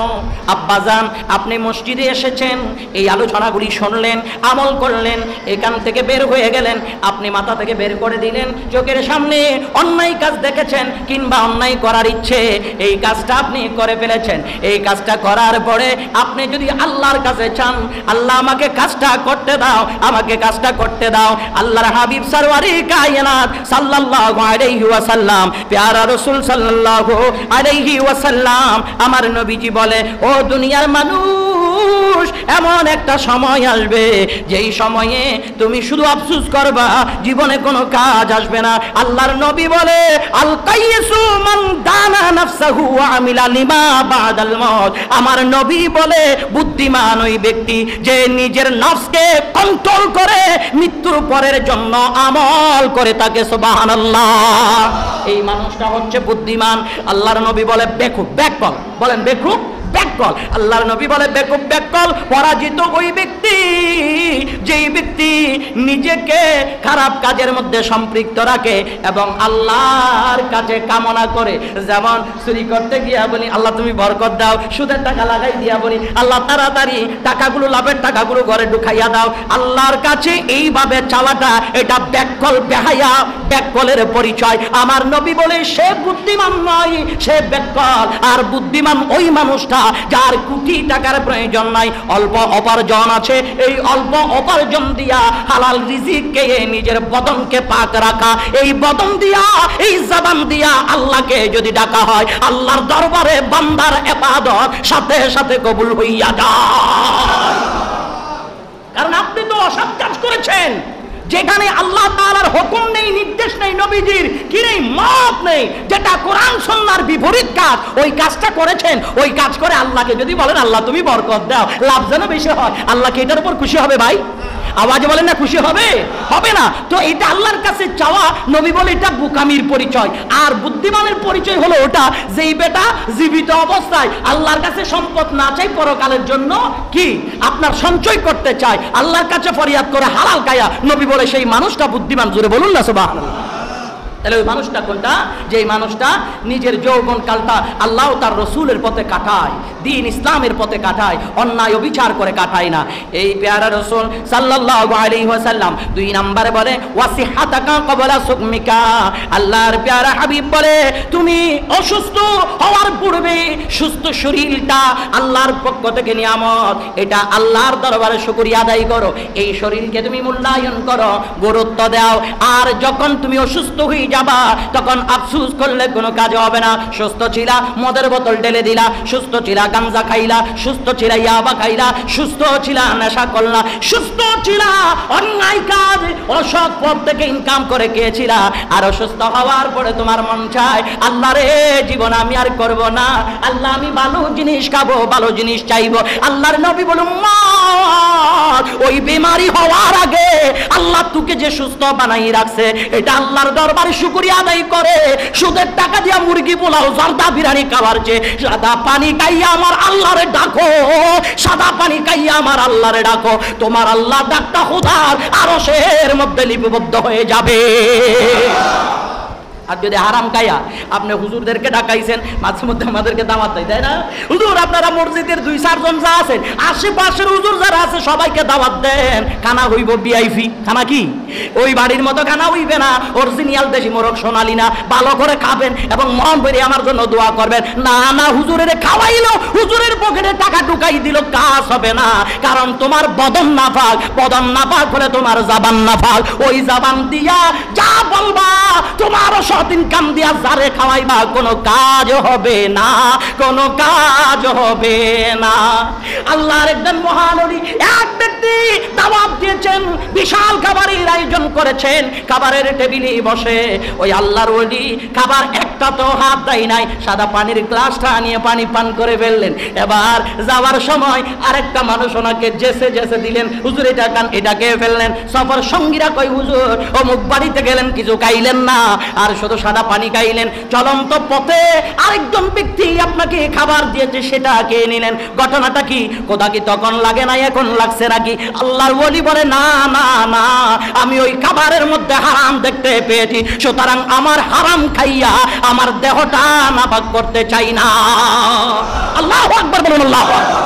A: আব্বাজান, আপনি মসজিদে এসেছেন, এই আলোচনাগুলি শুনলেন, আমল করলেন, এখান থেকে বের হয়ে গেলেন, আপনি মাথা থেকে বের করে দিলেন, চোখের সামনে অন্যায় কাজ দেখেছেন কিংবা অন্যায় করার ইচ্ছে, এই কাজটা আপনি করে ফেলেছেন। এই কাজটা করার পরে আপনি যদি আল্লাহর কাছে চান, আল্লাহ আমাকে আমাকে কাজটা করতে দাও, আমাকে কাজটা করতে দাও। আল্লাহর হাবিব সরওয়ারে কায়নাত সাল্লাল্লাহু আলাইহি ওয়াসাল্লাম, প্যারা রাসূল সাল্লাল্লাহু আলাইহি ওয়াসাল্লাম আমার নবীজি বলে, ও দুনিয়ার মানুষ, এমন একটা সময় আসবে যেই সময়ে তুমি শুধু আফসোস করবা, জীবনে কোনো কাজ আসবে না। আল্লাহর নবী বলে, আল কাইয়িসু মান দানা নাফসাহু ওয়া আমিলা লিমা বাদাল মাউত। আমার নবী বলে, বুদ্ধিমান ওই ব্যক্তি যে নিজের নফসকে কন্ট্রোল করে মৃত্যুর পরের জন্য আমল করে থাকে। সুবহানাল্লাহ। এই মানুষটা হচ্ছে বুদ্ধিমান। আল্লাহর নবী বলে বেকুব, ব্যাককল, বলেন বেকুব, ব্যাককল। আল্লাহর নবী বলে বেকুব, ব্যাককল, পরাজিত ওই ব্যক্তি যেই ব্যক্তি নিজেকে খারাপ কাজের মধ্যে সম্পৃক্ত রাখে এবং আল্লাহর কাছে কামনা করে। যেমন চুরি করতে গিয়া বলি, আল্লাহ তুমি বরকত দাও, সুদের টাকা লাগাই দিয়া বলি, আল্লাহ তাড়াতাড়ি টাকাগুলো, লাভের টাকাগুলো ঘরে ঢুকাইয়া দাও। আল্লাহর কাছে এইভাবে চাওয়াটা, এটা ব্যাককল, বেহায়া, ব্যাককলের পরিচয়। আমার নবী বলে, সে বুদ্ধিমান নয়, সে ব্যাককল। আর বুদ্ধিমান ওই মানুষটা যার কোটি টাকার প্রয়োজন নাই, অল্প উপার্জন আছে, এই অল্প উপার্জন দিয়া হালাল রিজিক খেয়ে নিজের বদনকে পাক রাখা, এই বদন দিয়া, এই জবান দিয়া আল্লাহকে যদি ডাকা হয়, আল্লাহর দরবারে বান্দার ইবাদত সাথে সাথে কবুল হইয়া যায়। কারণ আপনি তো অসৎ কাজ করেছেন, যেখানে আল্লাহ তাআলার হুকুম নেই, নির্দেশ নেই, নবীজির কি নেই, মত নেই, যেটা কোরআন সুন্নাহর বিপরীত কাজ, ওই কাজটা করেছেন। ওই কাজ করে আল্লাহকে যদি বলেন, আল্লাহ তুমি বরকত দাও, লাভ যেন বেশি হয়, আল্লাহ কি এটার উপর খুশি হবে ভাই? আওয়াজে বলেন না, খুশি হবে? হবে না। তো এটা আল্লাহর কাছে চাওয়া, নবী বলে এটা বোকামির পরিচয়। আর বুদ্ধিমানের পরিচয় হলো ওটা, যেই বেটা জীবিত অবস্থায় আল্লাহর কাছে সম্পদ না চাই, পরকালের জন্য কি আপনার সঞ্চয় করতে চায়, আল্লাহর কাছে ফরিয়াদ করে হালাল খায়া। নবী বলে সেই মানুষটা বুদ্ধিমান। জোরে বলুন না সুবহানাল্লাহ। তাহলে ওই মানুষটা কোনটা? যে মানুষটা নিজের যৌবন কালটা আল্লাহ তার রসুলের পথে কাটায়, দিন ইসলামের পথে কাটায়, অন্যায় অবিচার করে কাটায় না। এই পেয়ারা রসুল সাল্লাল্লাহু আলাইহি ওয়াসাল্লাম 2 নম্বরে বলে, ওয়াসিহাতাকা ক্বাবলা সুকমিকা। আল্লাহর পেয়ারা হাবিব বলে, তুমি অসুস্থ হওয়ার পূর্বে সুস্থ শরীরটা আল্লাহর পক্ষ থেকে নিয়ামত, এটা আল্লাহর দরবারে শুকরিয়া আদায় করো, এই শরীরকে তুমি মূল্যায়ন করো, গুরুত্ব দাও। আর যখন তুমি অসুস্থ হয়ে যাবা, তখন আফসোস করলে কোনো কাজ হবে না। সুস্থ ছিলা, মদের বোতল ঢেলে দিলা, সুস্থ ছিলা, গাঞ্জা খাইলা, সুস্থ ছিলা, ইয়াবা খাইলা, সুস্থ ছিলা, নেশা করলা, সুস্থ ছিলা, অন্যায় কাজ, অসৎ পথ থেকে ইনকাম করে খেয়েছিলা। আর অসুস্থ হওয়ার পরে তোমার মন চায়, আল্লাহ রে, জীবন আমি আর করব না, আল্লাহ আমি ভালো জিনিস খাবো, ভালো জিনিস চাইবো। আল্লাহর নবী বলুন, মা ওই বিমারি হওয়ার আগে আল্লাহ তোকে যে সুস্থ বানাই রাখছে, এটা আল্লাহর দরবারে শুকরিয়া আদায় করে। সুদের টাকা দিয়া মুরগি পোলাও, জর্দা বিরিয়ানি খাওয়ার চেয়ে সাদা পানি খাইয়া আমার আল্লাহরে ডাকো, সাদা পানি খাইয়া আমার আল্লাহরে ডাকো, তোমার আল্লাহ ডাকটা খোদার আরশের মধ্যে লিপিবদ্ধ হয়ে যাবে। আর যদি হারাম খাইয়া আপনি হুজুরদেরকে ডাকাইছেন, মাঝে মধ্যে আমাদেরকে দাওয়াত দেয়, তাই না? হুজুর আপনারা মসজিদের 2-4 জন যা আছেন, আশেপাশের হুজুর যারা আছে সবাইকে দাওয়াত দেন, খানা হইব ভিআইপি খানা। কি ওই বাড়ির মতো খানা হইবে না, অরিজিনাল দেশি মোরগ সোনালি না, ভালো করে খাবেন এবং মন ভরে আমার জন্য দোয়া করবেন। না না, হুজুরের খাওয়াইলো, হুজুরের পকেটে টাকা ঢুকাই দিল, কাজ হবে না। কারণ তোমার বদন নাপাক, বদন নাপাক হলে তোমার জবান নাপাক। ওই জবান দিয়া যা বলবা, তোমার সৎ ইনকাম দিয়া যারে খাওয়াইবা, কোনো কাজ হবে না, কোনো কাজ হবে না। আল্লাহর একজন মহান ওলি, এক ব্যক্তি দাওয়াত দিয়েছেন, বিশাল খাবারের আয়োজন করেছেন, খাবারের টেবিলে বসে ওই আল্লাহর ওলি খাবার একটা তো হাত দেয় নাই, সাদা পানির গ্লাসটা নিয়ে পানি পান করে ফেললেন। এবার যাওয়ার সময় আরেকটা মানুষ ওনাকে জেসে জেসে দিলেন, হুজুর এটা খান, এটা খেয়ে ফেললেন। সফর সঙ্গীরা কই, হুজুর অমুক বাড়িতে গেলেন, কিছু খাইলেন না, আর শুধু সাদা পানি খাইলেন। চলন্ত পথে আরেকজন ব্যক্তি আপনাকে খাবার দিয়েছে, সেটা খেয়ে নিলেন। ঘটনাটা কি? কোথা কি তখন লাগে না, এখন লাগছে নাকি? আল্লাহর ওলি বলে, না না না, আমি ওই খাবারের মধ্যে হারাম দেখতে পেয়েছি, সুতরাং আমার হারাম খাইয়া আমার দেহটা নাপাক করতে চাই না। আল্লাহু আকবার বলুন, আল্লাহু আকবার।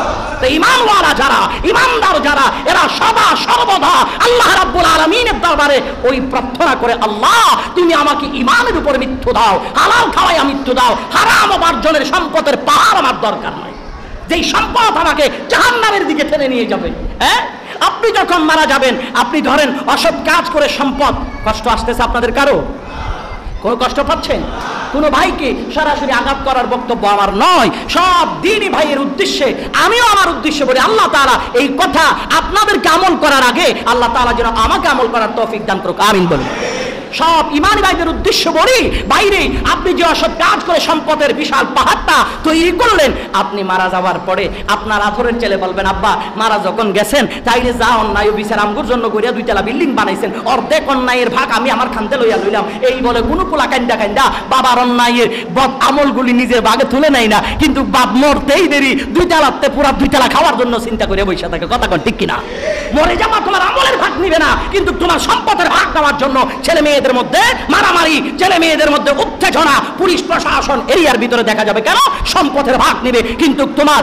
A: ঈমানওয়ালা যারা, ঈমানদার যারা, এরা সদা সর্বদা আল্লাহ রাব্বুল আলামিনের দরবারে ওই প্রার্থনা করে, আল্লাহ তুমি আমাকে ঈমানের উপরে মৃত্যু দাও, হালাল খাওয়ায় মৃত্যু দাও, হারাম উপার্জনের সম্পদের পাহাড় আমার দরকার নাই, যেই সম্পদ আমাকে জাহান্নামের দিকে টেনে নিয়ে যাবে। হ্যাঁ, আপনি যখন মারা যাবেন, আপনি ধরেন অসৎ কাজ করে সম্পদ, কষ্ট আসতেছে আপনাদের কারো? কোন কষ্ট পাচ্ছেন? কোন ভাইকে সরাসরি আঘাত করার বক্তব্য আমার নয়, সব দিনই ভাইয়ের উদ্দেশ্যে, আমিও আমার উদ্দেশ্যে বলি। আল্লাহ তাআলা এই কথা আপনাদেরকে আমল করার আগে আল্লাহ তাআলা যেন আমাকে আমল করার তৌফিক দান করুক, আমিন বলুন। সব ইমানি ভাইদের উদ্দেশ্য বলি, বাইরে আপনি যে অসৎ কাজ করে সম্পদের বিশাল পাহাড়টা তৈরি করলেন, আপনি মারা যাওয়ার পরে আপনার আথরের ছেলে বলবেন, আব্বা মারা যখন গেছেন তাইলে যা অন্যায় বিচার আমগুর জন্য করিয়া 2 তলা বিল্ডিং বানাইছেন, অর্ধেক অন্যায়ের ভাগ আমি আমার খানতে লইয়া লইলাম। এই বলে কোনো পোলা কান্দা কান্দা বাবার অন্যায়ের বদ আমলগুলি নিজের ভাগে তুলে নেয় না, কিন্তু বাপ মরতেই দেরি 2 তলাতে পুরা 2 তলা খাওয়ার জন্য চিন্তা করে বসে থাকে। কথা কোন ঠিক কিনা? মরে যাওয়া তোমার আমলের ভাগ নিবে না, কিন্তু তোমার সম্পদের ভাগ নেওয়ার জন্য ছেলে মেয়েদের মধ্যে মারামারি, ছেলে মেয়েদের মধ্যে উত্তেজনা, পুলিশ প্রশাসন এরিয়ার ভিতরে দেখা যাবে। কেন? সম্পদের ভাগ নিবে। কিন্তু তোমার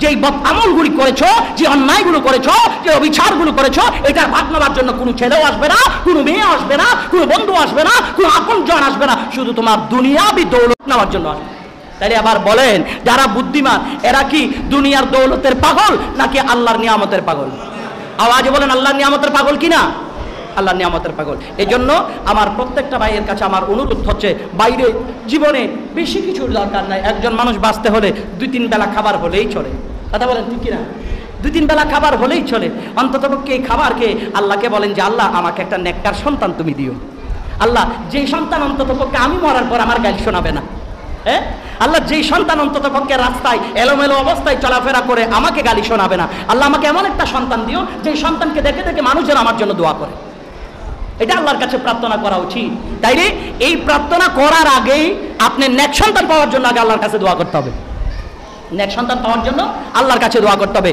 A: যেই বদ আমলগুলি করেছো, যে অন্যায়গুলো করেছো, যে অবিচারগুলো করেছো, এটার ভাগ নেওয়ার জন্য কোনো ছেলেও আসবে না, কোনো মেয়ে আসবে না, কোনো বন্ধু আসবে না, কোনো আপনজন আসবে না, শুধু তোমার দুনিয়াবি দৌলত নেওয়ার জন্য আসবে। তাই আবার বলেন, যারা বুদ্ধিমান এরা কি দুনিয়ার দৌলতের পাগল নাকি আল্লাহর নিয়ামতের পাগল? আওয়াজে বলেন, আল্লাহর নিয়ামতের পাগল কিনা? আল্লাহর নিয়ামতের পাগল। এই জন্য আমার প্রত্যেকটা ভাইয়ের কাছে আমার অনুরোধ হচ্ছে, বাইরে জীবনে বেশি কিছুর দরকার নাই। একজন মানুষ বাঁচতে হলে 2-3 বেলা খাবার হলেই চলে। কথা বলেন ঠিক কিনা? 2-3 বেলা খাবার হলেই চলে। অন্ততপক্ষে এই খাবারকে আল্লাহকে বলেন যে আল্লাহ আমাকে একটা নেককার সন্তান তুমি দিও। আল্লাহ যেই সন্তান অন্ততপক্ষে আমি মরার পর আমার গালি শোনাবে না, হ্যাঁ আল্লাহ যেই সন্তান অন্ততপক্ষে রাস্তায় এলোমেলো অবস্থায় চলাফেরা করে আমাকে গালি শোনাবে না, আল্লাহ আমাকে এমন একটা সন্তান দিও যেই সন্তানকে দেখে দেখে মানুষজন আমার জন্য দোয়া করে। এটা আল্লাহর কাছে প্রার্থনা করা উচিত। তাইলে এই প্রার্থনা করার আগেই আপনি নেক সন্তান পাওয়ার জন্য আগে আল্লাহর কাছে দোয়া করতে হবে। নেক সন্তান পাওয়ার জন্য আল্লাহর কাছে দোয়া করতে হবে।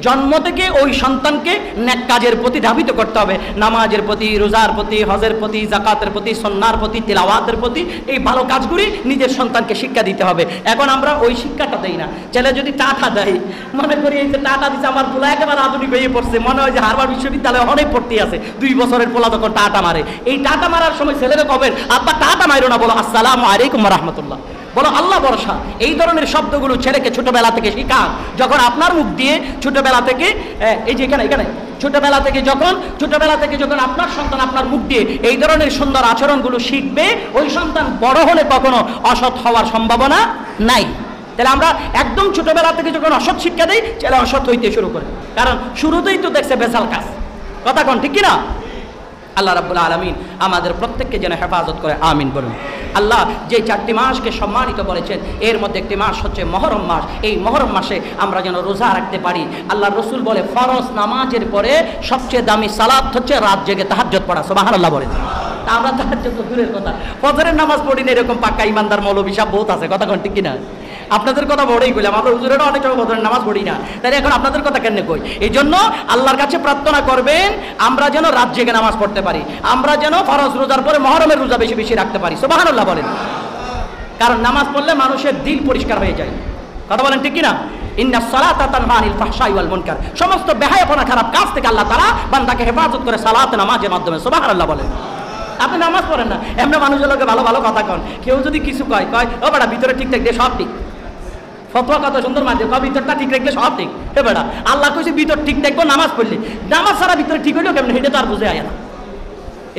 A: জন্ম থেকে ওই সন্তানকে নেক কাজের প্রতি ধাবিত করতে হবে। নামাজের প্রতি, রোজার প্রতি, হজের প্রতি, জাকাতের প্রতি, সুন্নাহর প্রতি, তিলাওয়াতের প্রতি, এই ভালো কাজগুলি নিজের সন্তানকে শিক্ষা দিতে হবে। এখন আমরা ওই শিক্ষাটা দেই না। ছেলে যদি টাটা দেয়, মনে করি এই যে টাটা দিচ্ছে আমার পোলা একেবারে আধুনিক হয়ে পড়ছে, মনে হয় যে হারবার্ড বিশ্ববিদ্যালয়ে অনেক পড়তে আছে। 2 বছরের পোলা যখন টাটা মারে, এই টাটা মারার সময় ছেলেরা কবেন, আব্বা টাটা মারো না, বলো আসসালামু আলাইকুম ওয়া রাহমাতুল্লাহ, বলো আল্লাহ ভরসা। এই ধরনের শব্দগুলো ছেলেকে ছোটবেলা থেকে শিখান। যখন আপনার মুখ দিয়ে ছোটবেলা থেকে এই যে এখানে ছোটবেলা থেকে যখন আপনার সন্তান আপনার মুখ দিয়ে এই ধরনের সুন্দর আচরণগুলো শিখবে, ওই সন্তান বড় হলে কখনো অসৎ হওয়ার সম্ভাবনা নাই। তাহলে আমরা একদম ছোটবেলা থেকে যখন অসৎ শিক্ষা দিই, ছেলে অসৎ হইতে শুরু করে, কারণ শুরুতেই তো দেখছে বেসাল কাজ। কথা কোন ঠিক কিনা? আল্লাহ রাব্বুল আলামিন আমাদের প্রত্যেককে যেন হেফাজত করে, আমিন বলুন। আল্লাহ যে 4টি মাসকে সম্মানিত করেছেন, এর মধ্যে একটি মাস হচ্ছে মহরম মাস। এই মহরম মাসে আমরা যেন রোজা রাখতে পারি। আল্লাহর রাসূল বলে, ফরজ নামাজের পরে সবচেয়ে দামি সালাত হচ্ছে রাত জেগে তাহাজ্জুদ পড়া। সুবহানাল্লাহ বলেন। তা আমরা তাহাজ্জুদ তো দূরের কথা, ফজরের নামাজ পড়ি না, এরকম পাক্কা ইমানদার মৌলবী সাহেব বহুত আছে। কথা কোন ঠিক কিনা? আপনাদের কথা বড়ই কইলাম, আমরা হুজুরেরা অনেক সময় ফজরের নামাজ পড়ি না, তাই এখন আপনাদের কথা কেন কই? এই জন্য আল্লাহর কাছে প্রার্থনা করবেন আমরা যেন রাত জেগে নামাজ পড়তে পারি, আমরা যেন ফরজ রোজার পরে মহরমের রোজা বেশি বেশি রাখতে পারি। সুবহানাল্লাহ বলেন। কারণ নামাজ পড়লে মানুষের দিল পরিষ্কার হয়ে যায়। কথা বলেন ঠিক কিনা? ইন্নাস সালাতা তানহা আনিল ফাহশাই ওয়াল মুনকার। সমস্ত বেহায়াপনা, খারাপ কাজ থেকে আল্লাহ তাআলা বান্দাকে হেফাজত করে সালাত নামাজের মাধ্যমে। সুবহানাল্লাহ বলেন। আপনি নামাজ পড়েন না, এমনি মানুষের লোকে ভালো ভালো কথা কন, কেউ যদি কিছু কয় ও বেটা ভিতরে ঠিক থাকলে সব ঠিক, ফতোয়া কত সুন্দর মাঝে ভিতরটা ঠিক রাখলে সব ঠিক। হে বেটা, আল্লাহ কইছে ভিতর ঠিক থাকবো নামাজ পড়লে, নামাজ ছাড়া ভিতরে ঠিক হইলেও কেমন, হেঁটে তো আর বুঝে আয় না।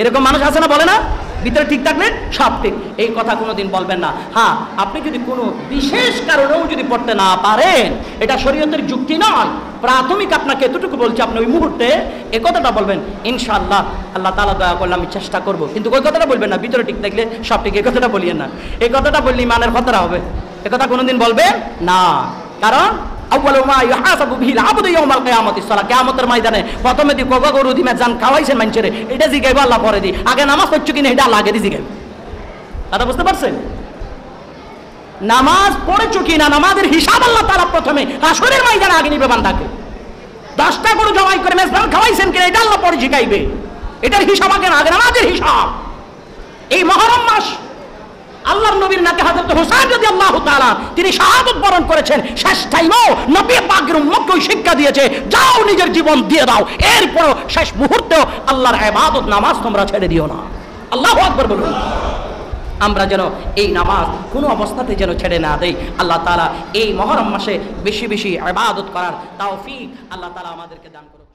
A: এরকম মানুষ আছে না, বলে না ভিতরে ঠিক থাকলে সব ঠিক। এই কথা কোনোদিন বলবেন না। হ্যাঁ, আপনি যদি কোনো বিশেষ কারণেও যদি পড়তে না পারেন, এটা শরীয়তের যুক্তি নয়, প্রাথমিক আপনাকে এতটুকু বলছি, আপনি ওই মুহূর্তে এই কথাটা বলবেন, ইনশাআল্লাহ আল্লাহ তাআলা দয়া করলে আমি চেষ্টা করব। কিন্তু ওই কথাটা বলবেন না ভিতরে ঠিক থাকলে সব ঠিক, এই কথাটা বলিয়েন না। এই কথাটা বললে ইমানের খতরা হবে, এ কথা কোনোদিন বলবেন না। কারণ আউয়ালু মা ইউহাসাবু বিহিল আবদু ইয়াউমাল কিয়ামাতিস সালাহ, কিয়ামতের ময়দানে প্রথমে দি কোগা গরু দিমে জান খাওয়াইছেন মানুষেরে, এটা জিগাইবো আল্লাহ পরে দি, আগে নামাজ পড়ছো কিনা এটা আল্লাহ আগে দি জিগাইবো। কথা বুঝতে পারছেন? নামাজ পড়েছো কিনা, নামাজের হিসাব আল্লাহ তাআলা প্রথমে হাসরের ময়দানে আগে নিবে বান্দাকে। 10টা গরু জবাই করে মেজবান খাওয়াইছেন কিনা এটা আল্লাহ পরে জিগাইবে, এটার হিসাব আগে না, আগে নামাজের হিসাব। এই মুহররম মাস আল্লাহর নবীর নাতি হযরত হুসাইন রাদিয়াল্লাহু তাআলা তিনি শাহাদাত বরণ করেছেন, শেষ টাইমও নবী পাকের উম্মতকে শিক্ষা দিয়েছে, যাও নিজের জীবন দিয়ে দাও, এরপর শেষ মুহূর্তেও আল্লাহর ইবাদত নামাজ তোমরা ছেড়ে দিও না। আল্লাহু আকবার বলুন। আমরা যেন এই নামাজ কোনো অবস্থাতে যেন ছেড়ে না দেই। আল্লাহ তাআলা এই মহরম মাসে বেশি বেশি ইবাদত করার তৌফিক আল্লাহ তাআলা আমাদেরকে দান করুন।